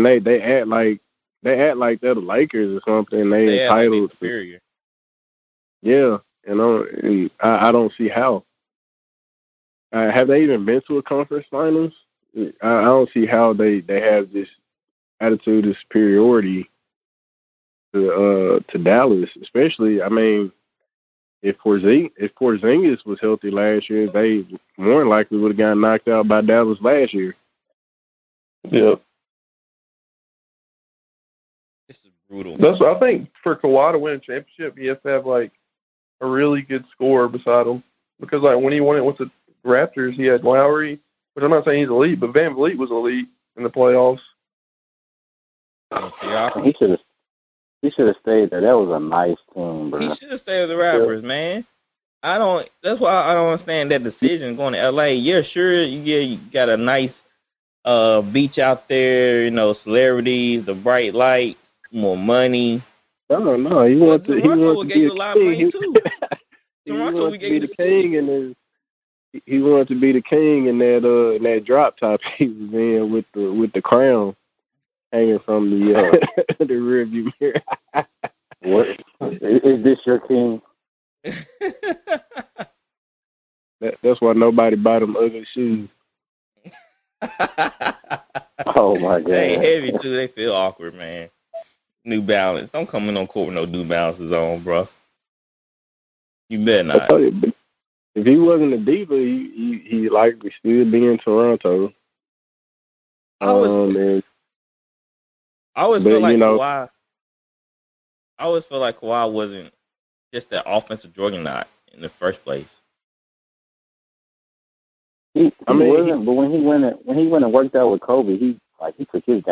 they act like they're the Lakers or something. They entitled superior. Yeah, and I don't see how. Have they even been to a conference finals? I don't see how they have this attitude of superiority to Dallas, especially. I mean, if Porzingis was healthy last year, they more than likely would have gotten knocked out by Dallas last year. Yeah. This is brutal. That's I think for Kawhi to win a championship, he has to have like a really good scorer beside him. Because like when he won it with the Raptors, he had Lowry, which I'm not saying he's elite, but Van Vliet was elite in the playoffs. He should have stayed there. That was a nice team, bro. He should have stayed with the Raptors, man. That's why I don't understand that decision going to LA. Yeah, sure, you got a nice beach out there, celebrities, the bright lights, more money. No, he wants to. He wants to gave be you a lot of money too. Toronto, we gave you the king, and he wanted to be the king in that drop top he was in with the crown hanging from the the rearview mirror. What is this your king? That's why nobody bought them ugly shoes. Oh my god! They heavy too. They feel awkward, man. New Balance. Don't come in on court with no New Balances on, bro. You better not. I tell you, if he wasn't a diva, he likely still be in Toronto. I always feel like Kawhi. I always feel like Kawhi wasn't just that offensive juggernaut in the first place. He wasn't, but when he went and worked out with Kobe, he took his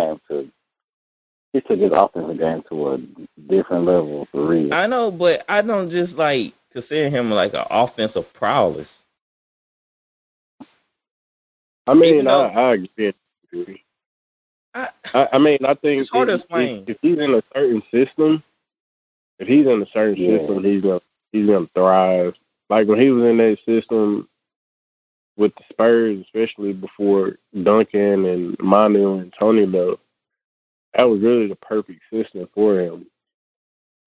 offensive game to a different level for real. I know, but I don't just like consider him like an offensive prowess. I mean, I agree. I mean, I think it's hard to explain. If he's in a certain system, he's gonna thrive. Like when he was in that system with the Spurs, especially before Duncan and Manu and Tony left, that was really the perfect system for him.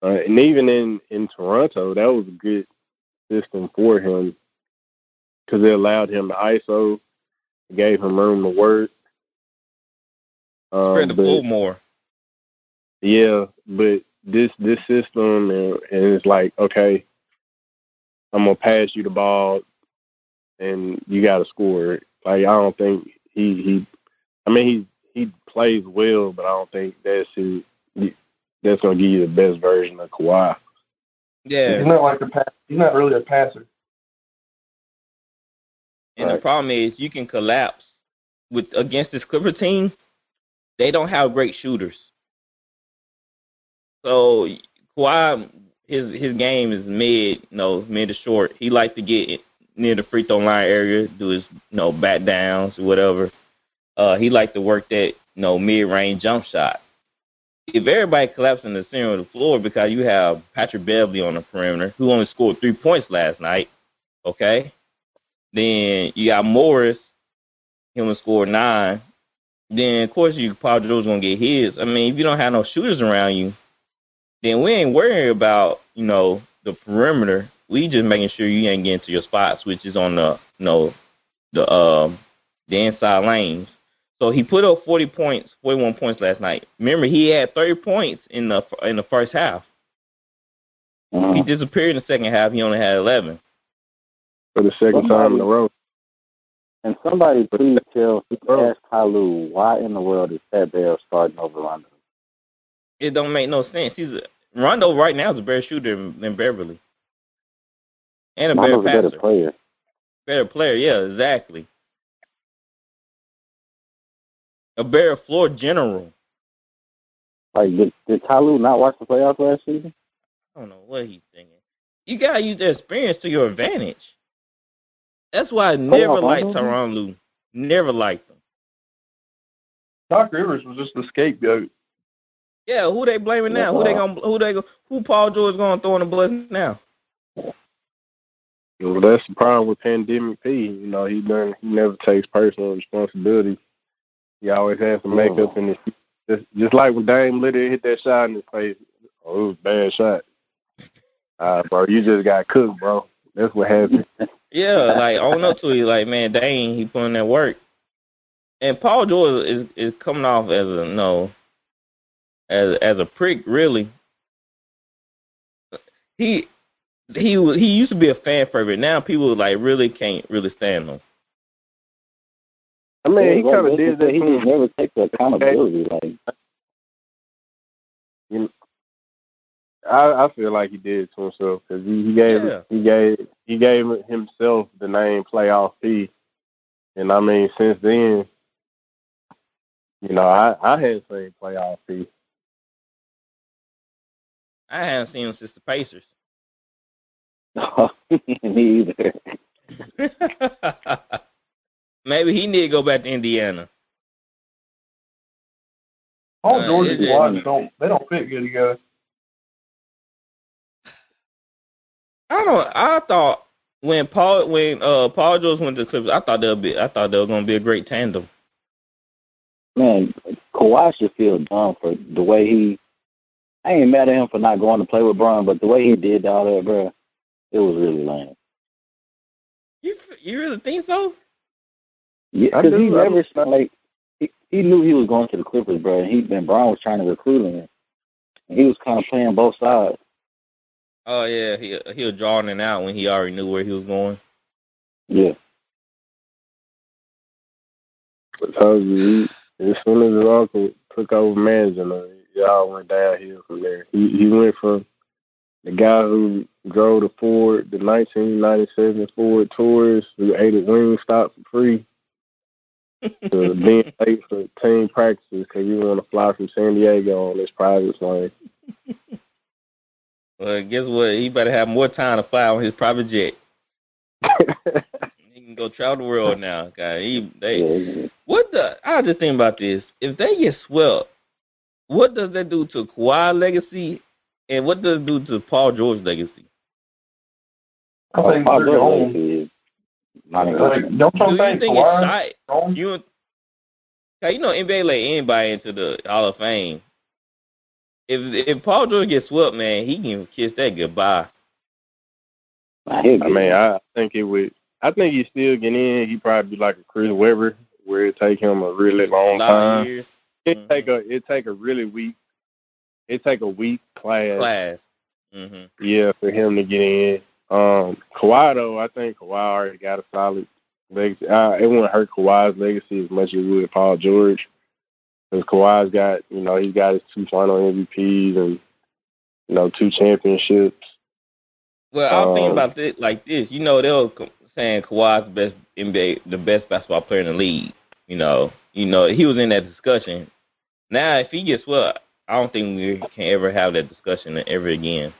And even in Toronto, that was a good system for him because it allowed him to ISO, gave him room to work. Spread the ball more. Yeah, but this system and it's like, okay, I'm gonna pass you the ball and you got to score. Like I don't think he plays well, but I don't think that's gonna give you the best version of Kawhi. Yeah, he's not like he's not really a passer. And the problem is you can collapse against this Clipper team. They don't have great shooters. So Kawhi, his game is mid to short. He likes to get near the free throw line area, do his back downs or whatever. He likes to work that mid range jump shot. If everybody collapses in the center of the floor because you have Patrick Beverly on the perimeter, who only scored 3 points last night, okay? Then you got Morris, he only scored 9. Then, of course, Paul George's going to get his. I mean, if you don't have no shooters around you, then we ain't worrying about, the perimeter. We just making sure you ain't getting to your spots, which is on the inside lanes. So he put up 41 points last night. Remember, he had 30 points in the first half. He disappeared in the second half. He only had 11. For the second time in a row. And somebody please ask Kalu, why in the world is Pat Bear starting over Rondo? It don't make no sense. Rondo right now is a better shooter than Beverly. And a better passer. Better player. Better player, yeah, exactly. A better floor general. Like, did Kalu not watch the playoffs last season? I don't know what he's thinking. You got to use the experience to your advantage. That's why I never liked Tyronn Lue. Never liked him. Doc Rivers was just the scapegoat. Yeah, who they blaming now? Who Paul George going to throw in the bus now? Well, that's the problem with Pandemic P. He never takes personal responsibility. He always has to make up in his. Just like when Dame literally hit that shot in his face. Oh, it was a bad shot. Bro, you just got cooked, bro. That's what happened. Yeah, like, own up to you. Like, man, dang, he putting that work. And Paul George is coming off as a prick, really. He used to be a fan favorite. Now people really can't really stand him. I mean, he kind of like did that. He just never takes the accountability. Like, you know, I feel like he did it to himself because he gave himself the name Playoff P, and I mean since then, you know, I hadn't seen Playoff P. I haven't seen him since the Pacers. me either. Maybe he need to go back to Indiana. Paul George and Kawhi don't fit good together. I thought when Paul George went to the Clippers, I thought they were gonna be a great tandem. Man, Kawhi should feel dumb for the way he. I ain't mad at him for not going to play with Bron, but the way he did all that, bro, it was really lame. You really think so? Yeah, because he never like he knew he was going to the Clippers, bro. And Bron was trying to recruit him, and he was kind of playing both sides. Oh yeah, he was drawing it out when he already knew where he was going. Yeah. I told you, as soon as Rocket took over managing, y'all went downhill from there. He went from the guy who drove the 1997 Ford Taurus, who ate at Wingstop for free, to being late for team practices because you want to fly from San Diego on this private plane. Well, guess what? He better have more time to fly on his private jet. He can go travel the world now, guy. I just think about this. If they get swept, what does that do to Kawhi's legacy, and what does it do to Paul George's legacy? I think Paul they're gone. Don't you think Kawhi? You know, NBA let anybody into the Hall of Fame. If Paul George gets swept, man, he can kiss that goodbye. I think it would. I think he still get in. He'd probably be like a Chris Webber, where it take him a really long time. Years. It take a weak class. Mm-hmm. Yeah, for him to get in. Kawhi though, I think Kawhi already got a solid legacy. It wouldn't hurt Kawhi's legacy as much as it would Paul George. Because Kawhi's got, he's got his 2 final MVPs and, 2 championships. Well, I'm thinking about it like this. They were saying Kawhi's the best basketball player in the league. He was in that discussion. Now, if he gets swept, I don't think we can ever have that discussion ever again.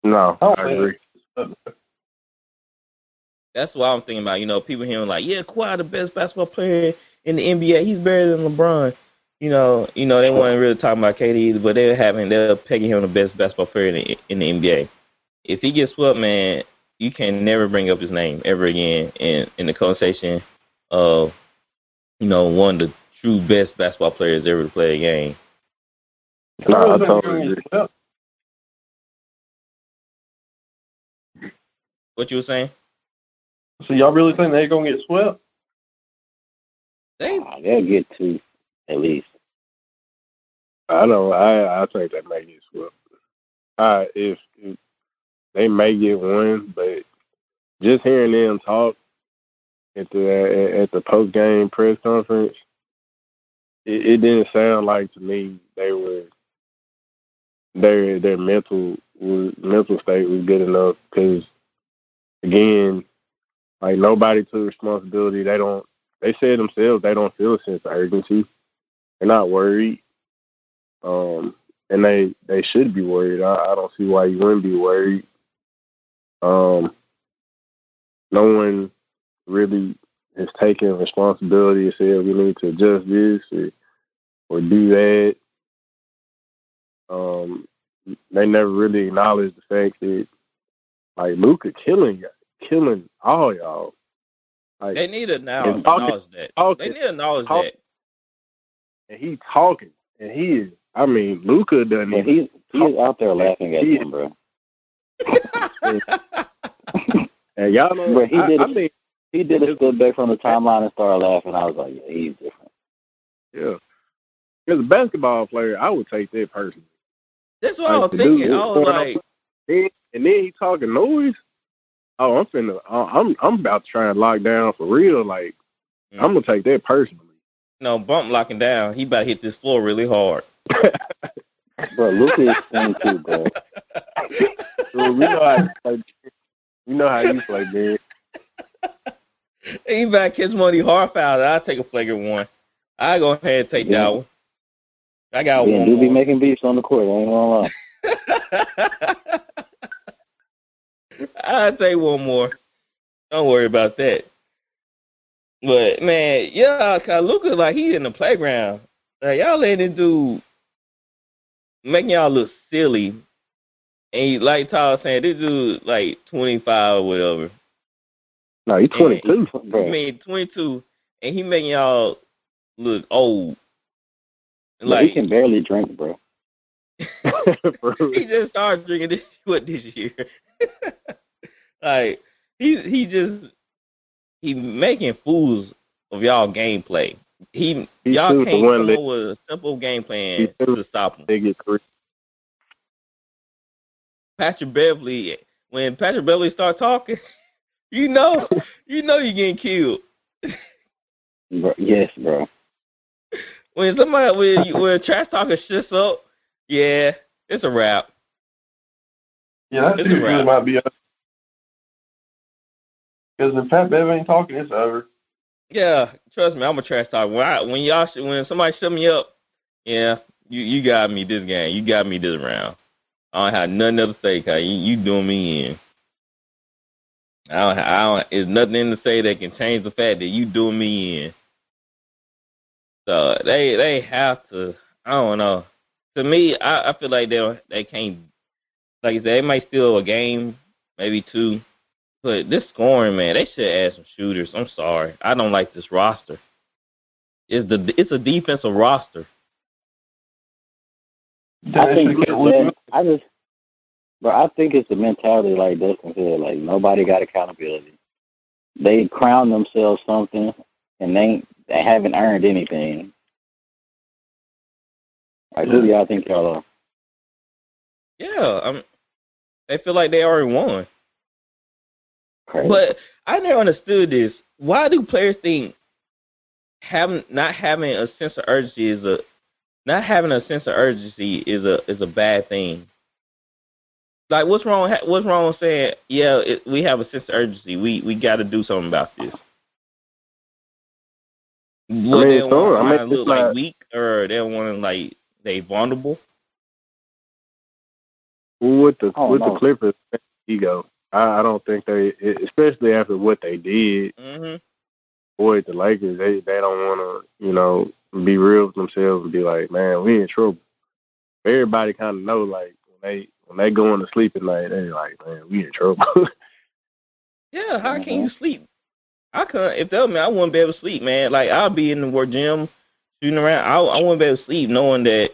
No, I agree. That's what I'm thinking about. People hearing like, yeah, Kawhi the best basketball player in the NBA. He's better than LeBron. They weren't really talking about KD either, but they're pegging him the best basketball player in the NBA. If he gets swept, man, you can never bring up his name ever again in the conversation of, one of the true best basketball players ever to play a game. No, I totally agree. What you were saying? So y'all really think they're gonna get swept? They'll get 2 at least. I know. I think they may get swept. If they may get 1, but just hearing them talk at the post game press conference, it didn't sound like to me their mental state was good enough because again, like nobody took responsibility. They said themselves they don't feel a sense of urgency. They're not worried. And they should be worried. I don't see why you wouldn't be worried. No one really has taken responsibility and said we need to adjust this or do that. They never really acknowledged the fact that like Luka killing all y'all. Like, they need to now acknowledge that. They need to acknowledge that. And he's talking, and he is. I mean, Luka doesn't. And he's out there laughing at him, bro. And y'all know, bro, he did a step back from the timeline and started laughing. I was like, yeah, he's different. Yeah, as a basketball player, I would take that personally. That's what I was thinking. I was like, and then he talking noise. Oh, I'm about to try and lock down for real. Like, I'm gonna take that personally. No, bump locking down. He about to hit this floor really hard. Bro, Luka is 22, bro. Well, we know how you play, man. He about to catch one of these hard fouls. I'll take a flagrant one. I go ahead and take that one. I got one do more. be making beefs on the court. I ain't gonna lie. I'll take one more. Don't worry about that. But man, yeah, cause Luka like he's in the playground. Like, y'all letting this dude making y'all look silly. And like Todd was saying, this dude like 25 or whatever. No, he's 22. I mean 22, and he making y'all look old. Like he can barely drink, bro. He just started drinking this year. Like he making fools of y'all gameplay. Y'all can't come up with a simple game plan to stop him. Patrick Beverly, when Patrick Beverly start talking, you know you're getting killed. Bro, yes, bro. When somebody when a trash talker shuts up, yeah, it's a wrap. Yeah, that dude really might be up. Because if Pat Bev ain't talking, it's over. Yeah, trust me, I'm a trash talker. When somebody shut me up, yeah, you got me this game. You got me this round. I don't have nothing else to say, cause you doing me in. I don't. There's nothing to say that can change the fact that you doing me in. So they have to. I don't know. To me, I feel like they can't. Like I said, they might steal a game, maybe two. But this scoring, man, they should add some shooters. I'm sorry, I don't like this roster. It's a defensive roster. I think I think it's the mentality like Dustin said. Like nobody got accountability. They crown themselves something, and they haven't earned anything. Like who do y'all think y'all are? Yeah, they feel like they already won. Crazy. But I never understood this. Why do players think not having a sense of urgency is a bad thing? Like, what's wrong with saying, yeah, we have a sense of urgency. We got to do something about this. What they want to look like weak, or they want to like they vulnerable? With the Clippers ego, I don't think they, especially after what they did, avoid the Lakers. They don't want to be real with themselves and be like, man, we in trouble. Everybody kind of know like when they going to sleep at night, they like, man, we in trouble. Yeah, how can you sleep? I couldn't. If that was me, I wouldn't be able to sleep, man. Like, I'll be in the work gym shooting around. I wouldn't be able to sleep knowing that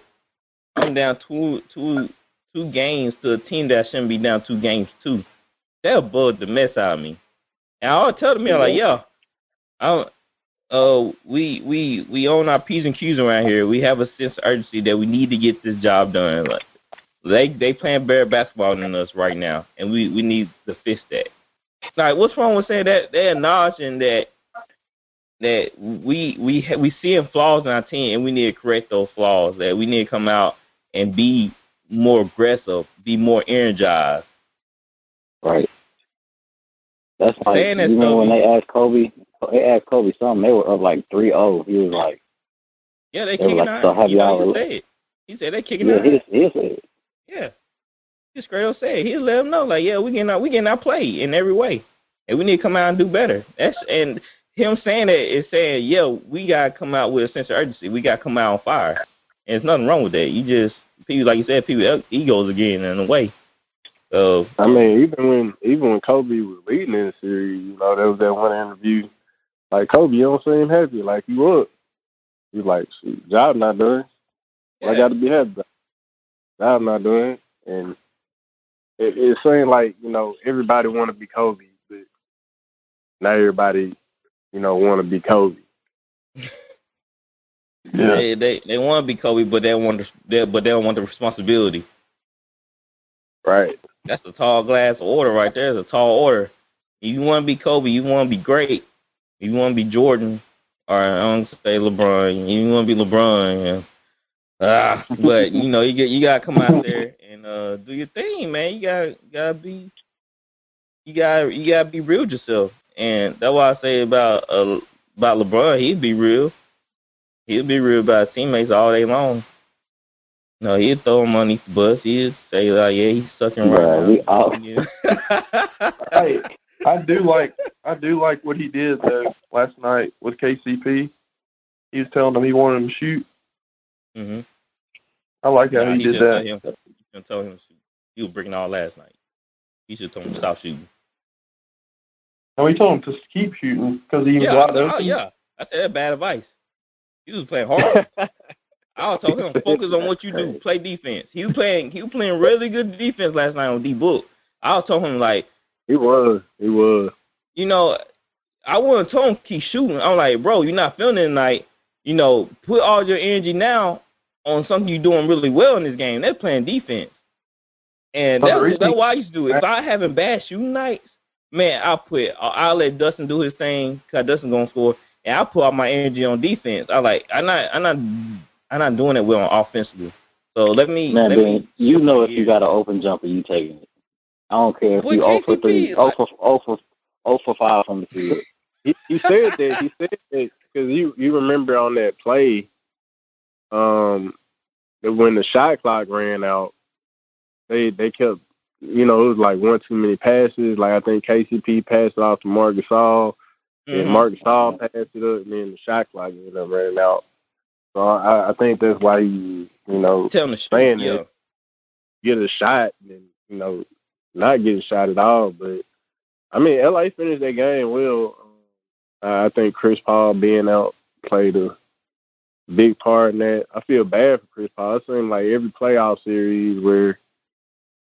I'm down two games to a team that shouldn't be down 2 games to. That'll bug the mess out of me. And I always tell them, like, yeah, we own our P's and Q's around here. We have a sense of urgency that we need to get this job done. Like, they playing better basketball than us right now, and we need to fix that. Like, what's wrong with saying that they're acknowledging that we seeing flaws in our team and we need to correct those flaws, that we need to come out and be more aggressive, be more energized. Right. That's like, when they asked Kobe something, they were up like 3-0. He was like, yeah, they kicking out. So he said they kicking out. Yeah, he said it. Yeah. He straight up said, he'll let them know, like, yeah, we getting our play in every way. And we need to come out and do better. And him saying that is saying, yeah, we got to come out with a sense of urgency. We got to come out on fire. And there's nothing wrong with that. People, like you said, people egos are getting in the way. So, I mean, even when Kobe was leading in the series, there was that one interview. Like, Kobe, you don't seem happy. Like, you up. He's like, shoot, job not done. Well, I got to be happy. Job not done. And it seemed like, everybody want to be Kobe, but not everybody, want to be Kobe. Yeah. They want to be Kobe, but they don't want the responsibility. Right. That's a tall glass order right there. It's a tall order. If you want to be Kobe, you want to be great. If you want to be Jordan, Or I don't say LeBron. You want to be LeBron, but you gotta come out there and do your thing, man. You gotta be real with yourself, and that's why I say about LeBron. He'd be real. He'll be real about his teammates all day long. No, he'd throw him underneath the bus. He'd say, like, yeah, he's sucking right now. We all. Hey, I do like what he did though last night with KCP. He was telling him he wanted him to shoot. Mm-hmm. I like how he did that. He didn't tell him to shoot. He was breaking all last night. He should have told him to stop shooting. No, he told him to keep shooting because he was wide open. Yeah, that's bad advice. He was playing hard. I told him, focus on what you do. Play defense. He was playing really good defense last night on D-Book. I told him, like... He was. I wouldn't tell him keep shooting. I'm like, bro, you're not feeling it tonight. Put all your energy now on something you're doing really well in this game. They're playing defense. And that's what I used to do. If I having bad shooting nights, man, I'll let Dustin do his thing because Dustin's going to score. And I'll put all my energy on defense. I'm not doing it well on offensively. So let me. If you got an open jumper, you taking it. I don't care if you 0 for 3, 0 for 5 from the field. He said that. He said that because you remember on that play, that when the shot clock ran out, they kept, it was like one too many passes. Like I think KCP passed it off to Marc Gasol, and Marc Gasol passed it up, and then the shot clock ended up running out. So I think that's why he, saying that, get a shot and, not get a shot at all. But, I mean, LA finished that game well. I think Chris Paul being out played a big part in that. I feel bad for Chris Paul. It seems like every playoff series where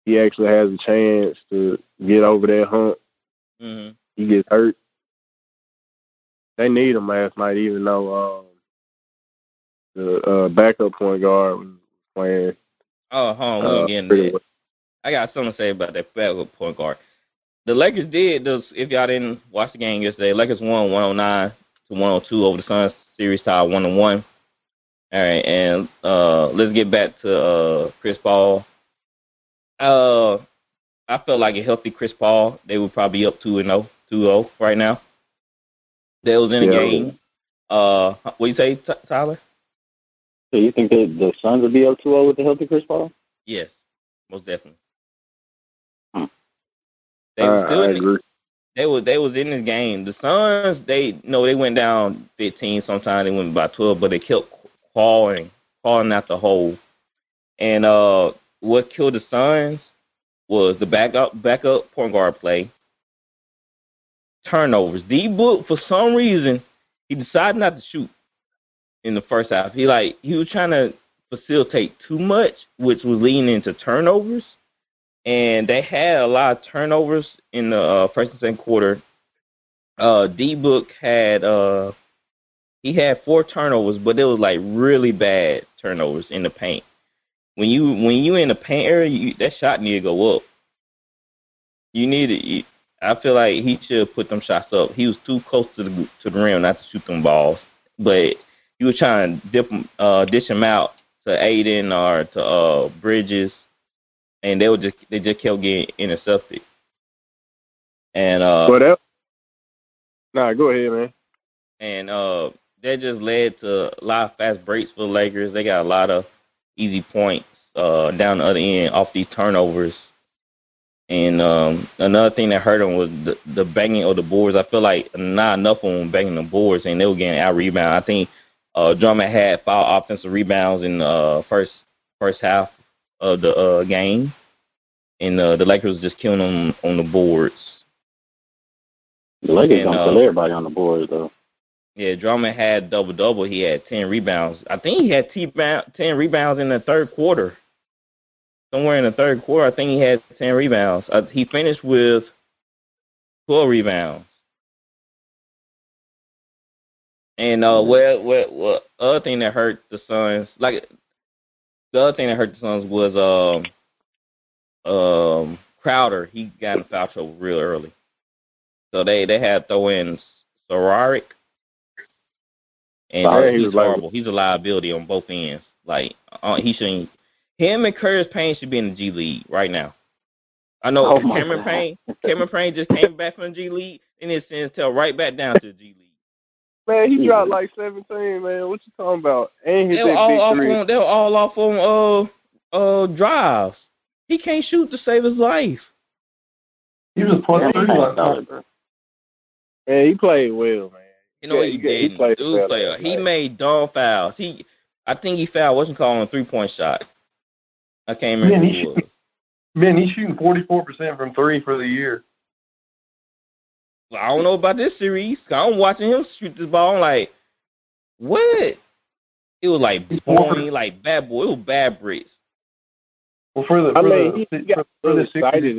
he actually has a chance to get over that hump, he gets hurt. They need him last night, even though the backup point guard was playing. We'll get into that. I got something to say about that backup point guard. The Lakers did, if y'all didn't watch the game yesterday, Lakers won 109-102 over the Suns, series tie 1-1. All right, and let's get back to Chris Paul. I felt like a healthy Chris Paul, they would probably be up 2-0 right now. They was in a game. What do you say, Tyler? So you think that the Suns would be up 2-0 with the healthy Chris Paul? Yes, most definitely. I agree. They was in this game. The Suns, they went down 15. Sometimes they went by 12, but they kept calling out the hole. And what killed the Suns was the backup point guard play, turnovers. D-Book, for some reason, he decided not to shoot in the first half. He was trying to facilitate too much, which was leading into turnovers. And they had a lot of turnovers in the first and second quarter. D-Book had 4 turnovers, but they was like really bad turnovers in the paint. When you in the paint area, that shot need to go up. I feel like he should put them shots up. He was too close to the rim not to shoot them balls, but he was trying to dish them out to Aiden or to Bridges. And they just kept getting intercepted. And go ahead, man. And that just led to a lot of fast breaks for the Lakers. They got a lot of easy points down the other end off these turnovers. And another thing that hurt them was the banging of the boards. I feel like not enough of them banging the boards, and they were getting out rebound. I think Drummond had 5 offensive rebounds in the first half of the game, and the Lakers just killing them on the boards. The Lakers don't kill everybody on the boards, though. Yeah, Drummond had double-double. He had 10 rebounds. I think he had 10 rebounds in the third quarter. Somewhere in the third quarter, I think he had 10 rebounds. He finished with 12 rebounds. And other thing that hurt the Suns, was Crowder. He got in foul trouble real early. So they had to throw in Saric. And he he's horrible. He's a liability on both ends. Like he shouldn't. Him and Curtis Payne should be in the G League right now. I know Cameron Payne just came back from the G League and it sends tail right back down to the G League. Man, he dropped like 17, man. What you talking about? And hit They were that all big three. they were all off on drives. He can't shoot to save his life. He was +3 last night. Man, he played well, man. You know what he did? He made dumb fouls. I think he fouled what's it called on a 3-point shot. I can't remember who it was. Man, he's shooting 44% from 3 for the year. Well, I don't know about this series. I'm watching him shoot this ball. I'm like, what? It was like boring, like bad boy. It was bad bricks. Well, for the he got really excited.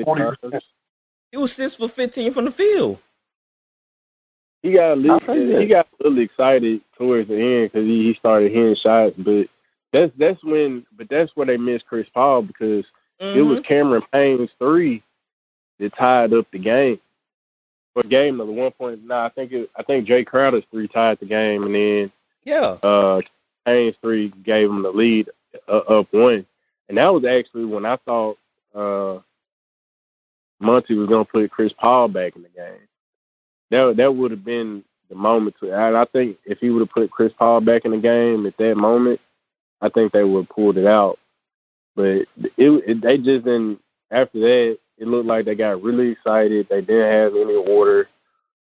It was 6 for 15 from the field. He got a little excited towards the end because he started hitting shots, but that's where they missed Chris Paul because it was Cameron Payne's 3 that tied up the game. For game of the 1 point. I think Jay Crowder's 3 tied the game, and then Payne's 3 gave him the lead up 1, and that was actually when I thought Monty was gonna put Chris Paul back in the game. That would have been the moment to. I think if he would have put Chris Paul back in the game at that moment, I think they would have pulled it out. But they just didn't. After that, it looked like they got really excited. They didn't have any order.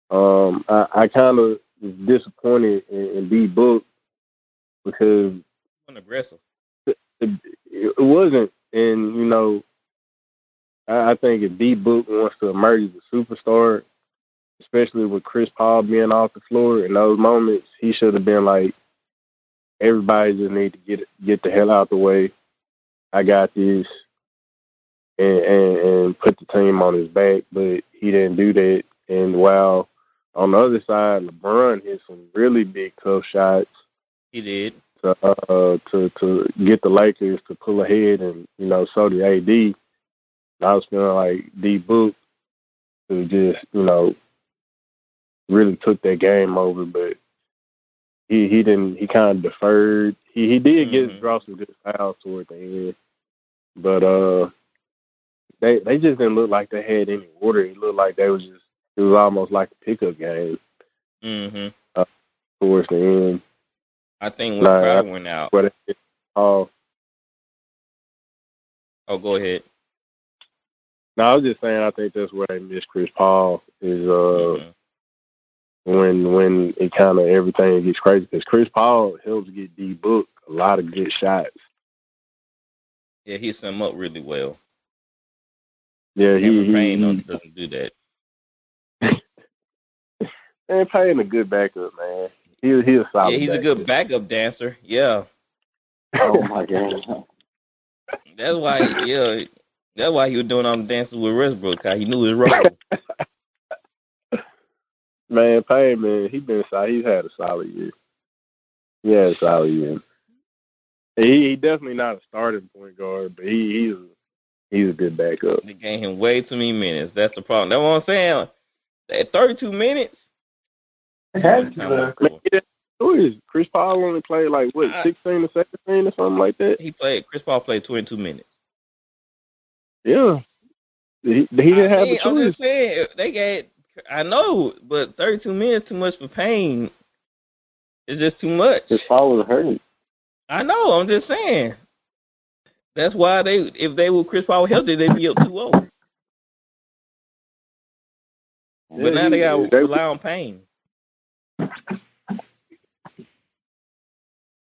I kind of was disappointed in D Book because aggressive. It wasn't, and I think if D Book wants to emerge as a superstar, especially with Chris Paul being off the floor in those moments, he should have been like, everybody just need to get the hell out the way. I got this, and put the team on his back, but he didn't do that. And while on the other side, LeBron hit some really big tough shots. He did to get the Lakers to pull ahead, and so did AD. I was feeling like D Book who just really took that game over, but he didn't. He kind of deferred. He did draw some good fouls toward the end, but they just didn't look like they had any order. It looked like it was almost like a pickup game towards the end. I think when Crowder went out. Oh, go ahead. No, I was just saying I think that's where they missed Chris Paul is when it kind of everything gets crazy because Chris Paul helps get D Book a lot of good shots. Yeah, he sum up really well. Yeah, Payne doesn't do that. Man, Payne a good backup, man. He's a solid. Yeah, he's a good backup dancer. Yeah. Oh my God. That's why. That's why he was doing all the dances with Westbrook. Cause he knew his role. Man, Payne, man, he's had a solid year. He had a solid year. He definitely not a starting point guard, but he's a good backup. They gave him way too many minutes. That's the problem. That's what I'm saying. At 32 minutes. Chris Paul only played 16 or 17 or something like that. Chris Paul played 22 minutes. Yeah. He didn't have a choice. I'm just saying, I know, but 32 minutes too much for Payne. It's just too much. Chris Paul was hurt. I know, I'm just saying. That's why if they were Chris Paul healthy, they'd be up 2-0. But now they got to rely on Payne.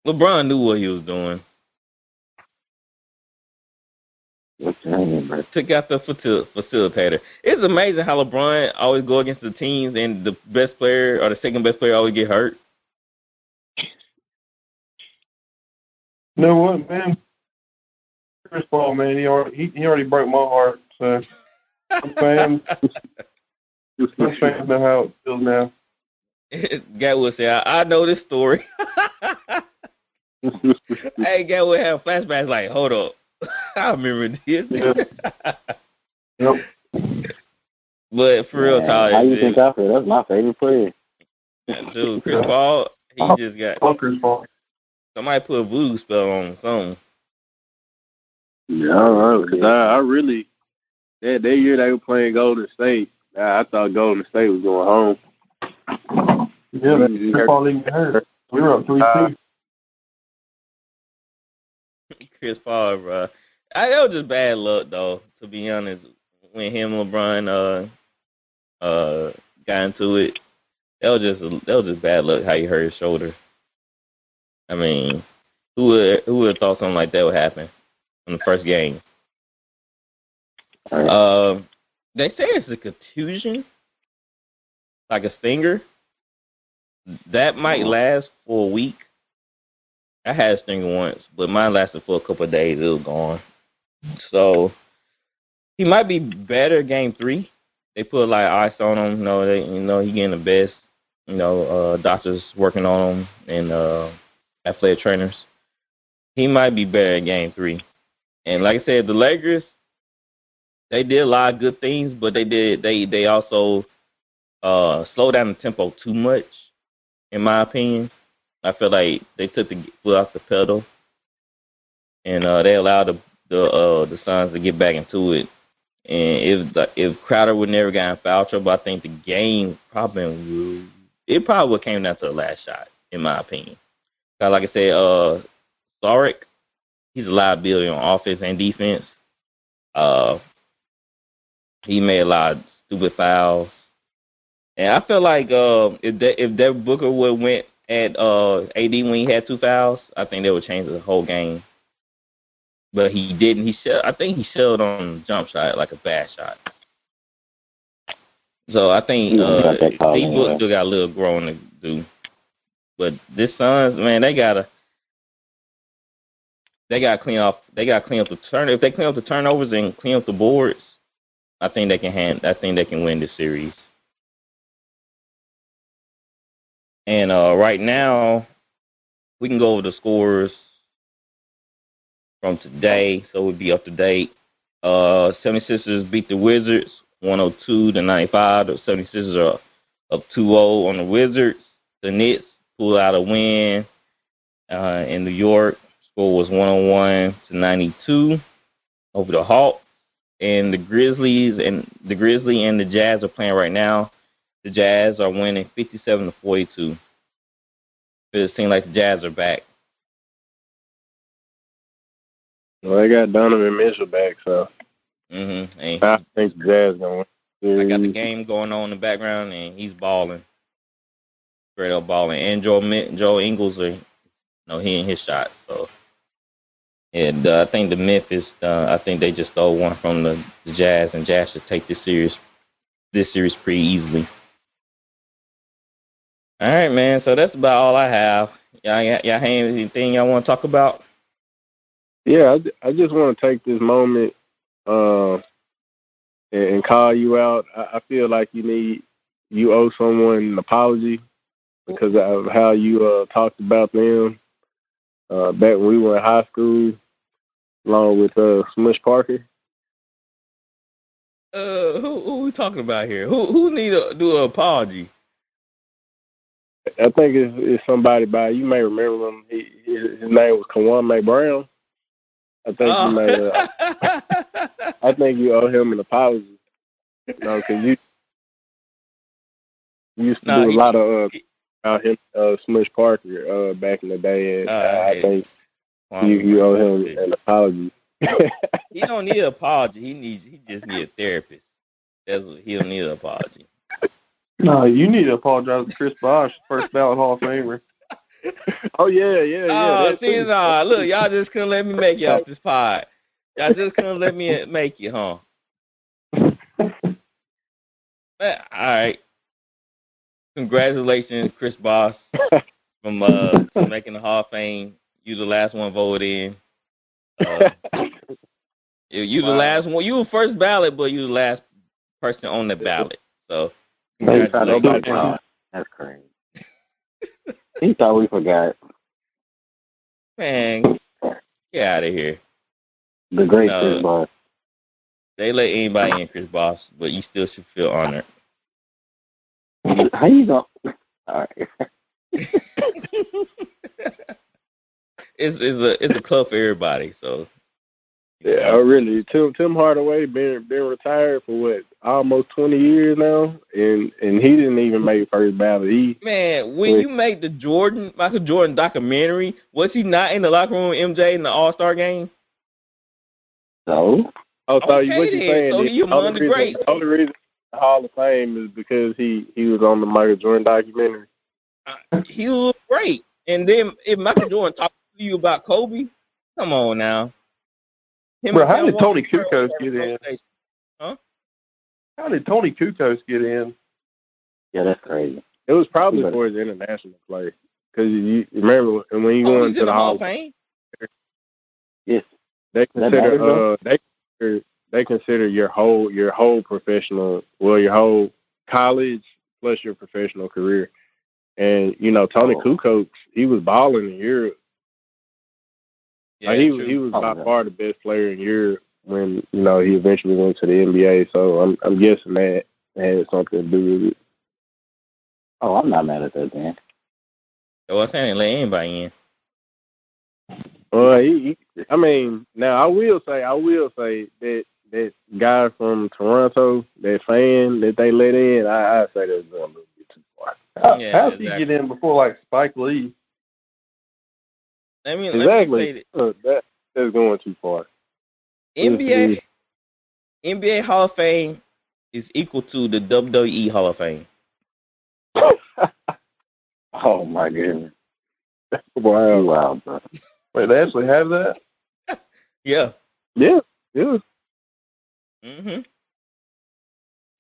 LeBron knew what he was doing. Took out the facilitator. It's amazing how LeBron always go against the teams and the best player or the second best player always get hurt. You know what, man? Chris Paul, man, he already broke my heart. So I'm fans know how it feels now. Gatwood said, I know this story. Hey, Gatwood had flashbacks like, hold up. I remember this. Yep. But for real, Tyler. How you think I feel? That's my favorite player. Dude, Chris Paul, He just got Bunker's fault. somebody put a voodoo spell on him. Something. Yeah, I don't know, because I really, that year they were playing Golden State, I thought Golden State was going home. Yeah, that's all he hurt. We were up 3-2. Chris Paul, bro. That was just bad luck, though. To be honest, when him and LeBron got into it, that was just bad luck. How he hurt his shoulder. I mean, who would have thought something like that would happen in the first game? They say it's a contusion, like a stinger. That might last for a week. I had a stinger once, but mine lasted for a couple of days. It was gone. So he might be better game 3. They put like ice on him. He getting the best. Doctors working on him and athletic trainers. He might be better in game 3. And like I said, the Lakers, they did a lot of good things, but they also slowed down the tempo too much, in my opinion. I feel like they took the foot off the pedal, and they allowed the Suns to get back into it. And if Crowder would never got in foul trouble, I think the game probably would came down to the last shot, in my opinion. Cause like I said, Saric, he's a liability on offense and defense. He made a lot of stupid fouls, and I feel like if Devin Booker would went at AD when he had 2 fouls, I think that would change the whole game. But he didn't. I think he shelled on the jump shot, like a bad shot. So I think D-Book still got a little growing to do. But this Suns, man, they gotta clean up. They gotta clean up the turn. If they clean up the turnovers and clean up the boards, I think they can win this series. And right now, we can go over the scores from today, so we'll be up to date. 76ers beat the Wizards 102-95. The 76ers are up 2-0 on the Wizards. The Knicks pulled out a win in New York. Score was 101-92 over the Hawks. And the Grizzly and the Jazz are playing right now. The Jazz are winning 57-42. It seems like the Jazz are back. Well, they got Donovan Mitchell back, so I think the Jazz gonna win. I got the game going on in the background, and he's balling, straight up balling. And Joe Ingles hitting his shot. So, and I think the Memphis, I think they just stole one from the Jazz, and Jazz should take this series pretty easily. All right, man. So that's about all I have. Y'all have anything y'all want to talk about? Yeah, I just want to take this moment and call you out. I feel like you owe someone an apology because of how you talked about them back when we were in high school, along with Smush Parker. Who we talking about here? Who need to do an apology? I think it's somebody you may remember him. His name was Kwame Brown. I think you owe him an apology. Because you used to do a lot of about him, Smush Parker, back in the day, and I think you owe him an apology. He don't need an apology. He just need a therapist. He'll need an apology. No, you need to apologize to Chris Bosh, first ballot Hall of Famer. Oh yeah. Look, y'all just couldn't let me make you off this pod. Y'all just couldn't let me make you, huh? All right. Congratulations, Chris Bosh, from making the Hall of Fame. You the last one voted in. You the last one. You were first ballot, but you the last person on the ballot. So congratulations. That's crazy. He thought we forgot. Man, get out of here. The great Chris Bosh. They let anybody in, Chris Bosh, but you still should feel honored. How you going? All right. it's a club for everybody. So Yeah, really. Tim Hardaway been retired for what, almost 20 years now, and he didn't even make first ballot. Man, when you make the Michael Jordan documentary, was he not in the locker room with MJ in the All-Star game? So? Oh, so okay, what you saying? So he among the greats. The only reason the Hall of Fame is because he was on the Michael Jordan documentary. He was great. And then if Michael Jordan talks to you about Kobe, come on now. Bro, how did Tony Kukoc get in? Huh? How did Tony Kukoc get in? Yeah, that's crazy. It was probably for his international play. Because you remember when you go into the Hall of Fame? Yes. They consider your whole professional, your whole college plus your professional career. And Tony Kukoc, he was balling in Europe. Yeah, he was by far the best player in Europe when he eventually went to the NBA. So I'm guessing that had something to do with it. Oh, I'm not mad at that, man. So I can't let anybody in. Well, now I will say that guy from Toronto, that fan that they let in, I say that's going a little bit too far. How did he get in before like Spike Lee? Exactly. That's going too far. NBA Hall of Fame is equal to the WWE Hall of Fame. Oh my goodness! Wow, bro. Wait, they actually have that? Yeah. Yeah. Mhm.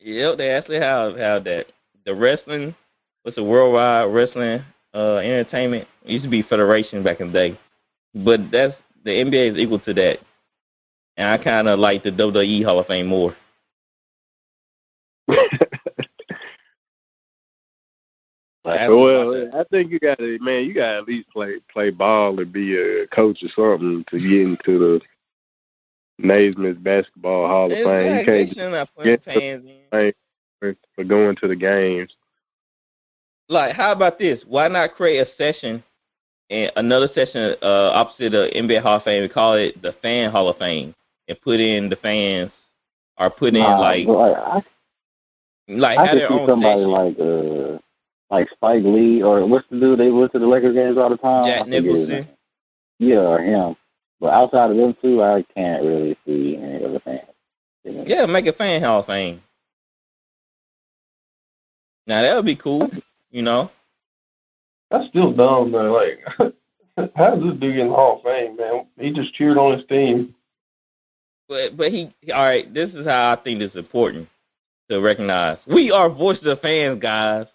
Yep, they actually have that. The wrestling, what's the Worldwide Wrestling Entertainment? It used to be Federation back in the day, but the NBA is equal to that. And I kind of like the WWE Hall of Fame more. Well, I think you got to at least play ball and be a coach or something to get into the Naismith Basketball Hall of Fame. You can't get fans in for going to the games. Like, how about this? Why not create a session and another session opposite the NBA Hall of Fame and call it the Fan Hall of Fame and put in the fans or put in I have could their see own somebody station. like Spike Lee, or what's the dude they went to the Lakers games all the time? Jack Nicholson. Yeah, or him. But outside of them two, I can't really see any other fans. Yeah, make a Fan Hall of Fame. Now that would be cool, That's still dumb though. Like, how does this dude get in the Hall of Fame, man? He just cheered on his team. But he all right. This is how I think it's important to recognize. We are voice of the fans, guys.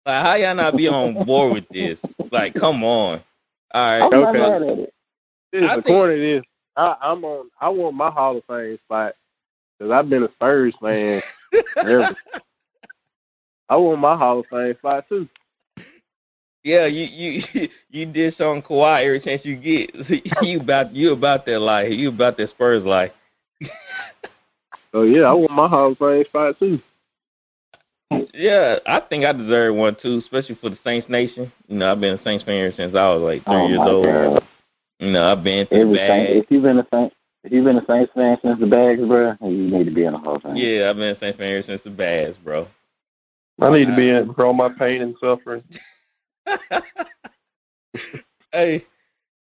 Like, how y'all not be on board with this? Like, come on. All right. I'm not mad at it. I want my Hall of Fame spot because I've been a Spurs fan forever. I want my Hall of Fame spot too. Yeah, you did something Kawhi every chance you get. You about that life. You about that Spurs life. Oh yeah, I want my Hall of Fame spot too. Yeah, I think I deserve one too, especially for the Saints Nation. I've been a Saints fan since I was like 3 years old. God. I've been through the bag. If you've been a Saints fan since the bags, bro, you need to be in the Hall of Fame. Yeah, I've been a Saints fan since the bags, bro. I need to be in it for all my pain and suffering. Hey,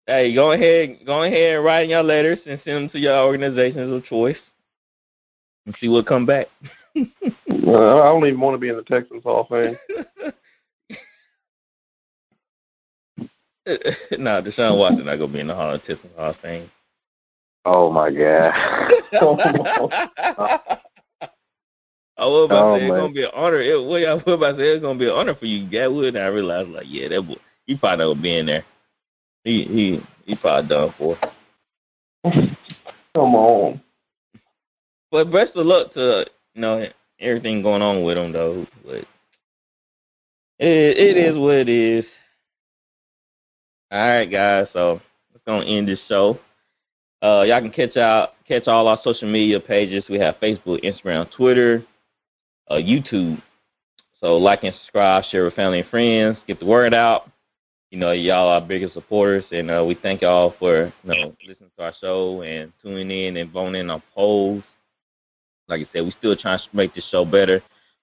go ahead and write in your letters and send them to your organizations of choice and see what come back. I don't even want to be in the Texans Hall of Fame. No, Deshaun Watson not gonna be in the Texans Hall of Fame. Oh my God. I was about to say it's gonna be an honor. What about to say it's gonna be an honor for you, Gatwood? And I realized, like, yeah, that boy, he probably not gonna be in there. He probably done for. Come on. But best of luck to everything going on with him though. But it is what it is. All right, guys. So we're gonna end this show. Y'all can catch all our social media pages. We have Facebook, Instagram, Twitter, YouTube. So like and subscribe, share with family and friends, get the word out. y'all are our biggest supporters, and we thank y'all for listening to our show and tuning in and voting in on polls. Like I said, we still trying to make this show better.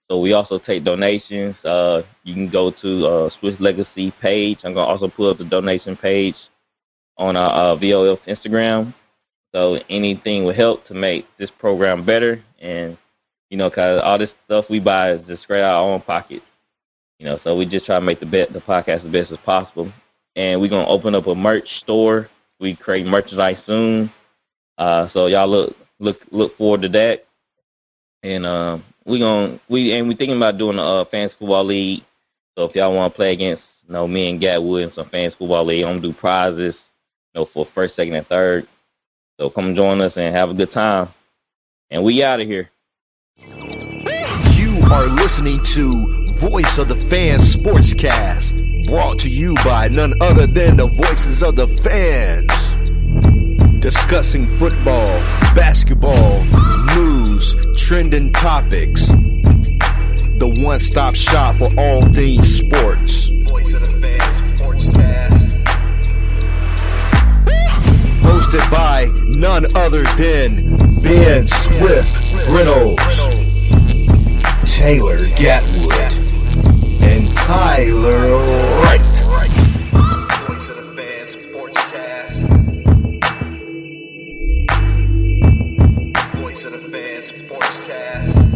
So we also take donations. You can go to Swiss Legacy page. I'm gonna also put up the donation page on our VOF Instagram. So anything will help to make this program better. And, because all this stuff we buy is just straight out of our own pocket. So we just try to make the podcast the best as possible. And we're going to open up a merch store. We create merchandise soon. So y'all look forward to that. And we thinking about doing a fantasy football league. So if y'all want to play against, me and Gatwood in some fantasy football league, I'm going to do prizes, for first, second, and third. So come join us and have a good time. And we out of here. You are listening to Voice of the Fans Sportscast, brought to you by none other than the voices of the fans. Discussing football, basketball, news, trending topics. The one-stop shop for all things sports. Voice of the Fans Sportscast. Hosted by none other than Ben Swift Reynolds, Taylor Gatwood, and Tyler Wright. Voice of the Fans Sportscast. Voice of the Fans Sportscast.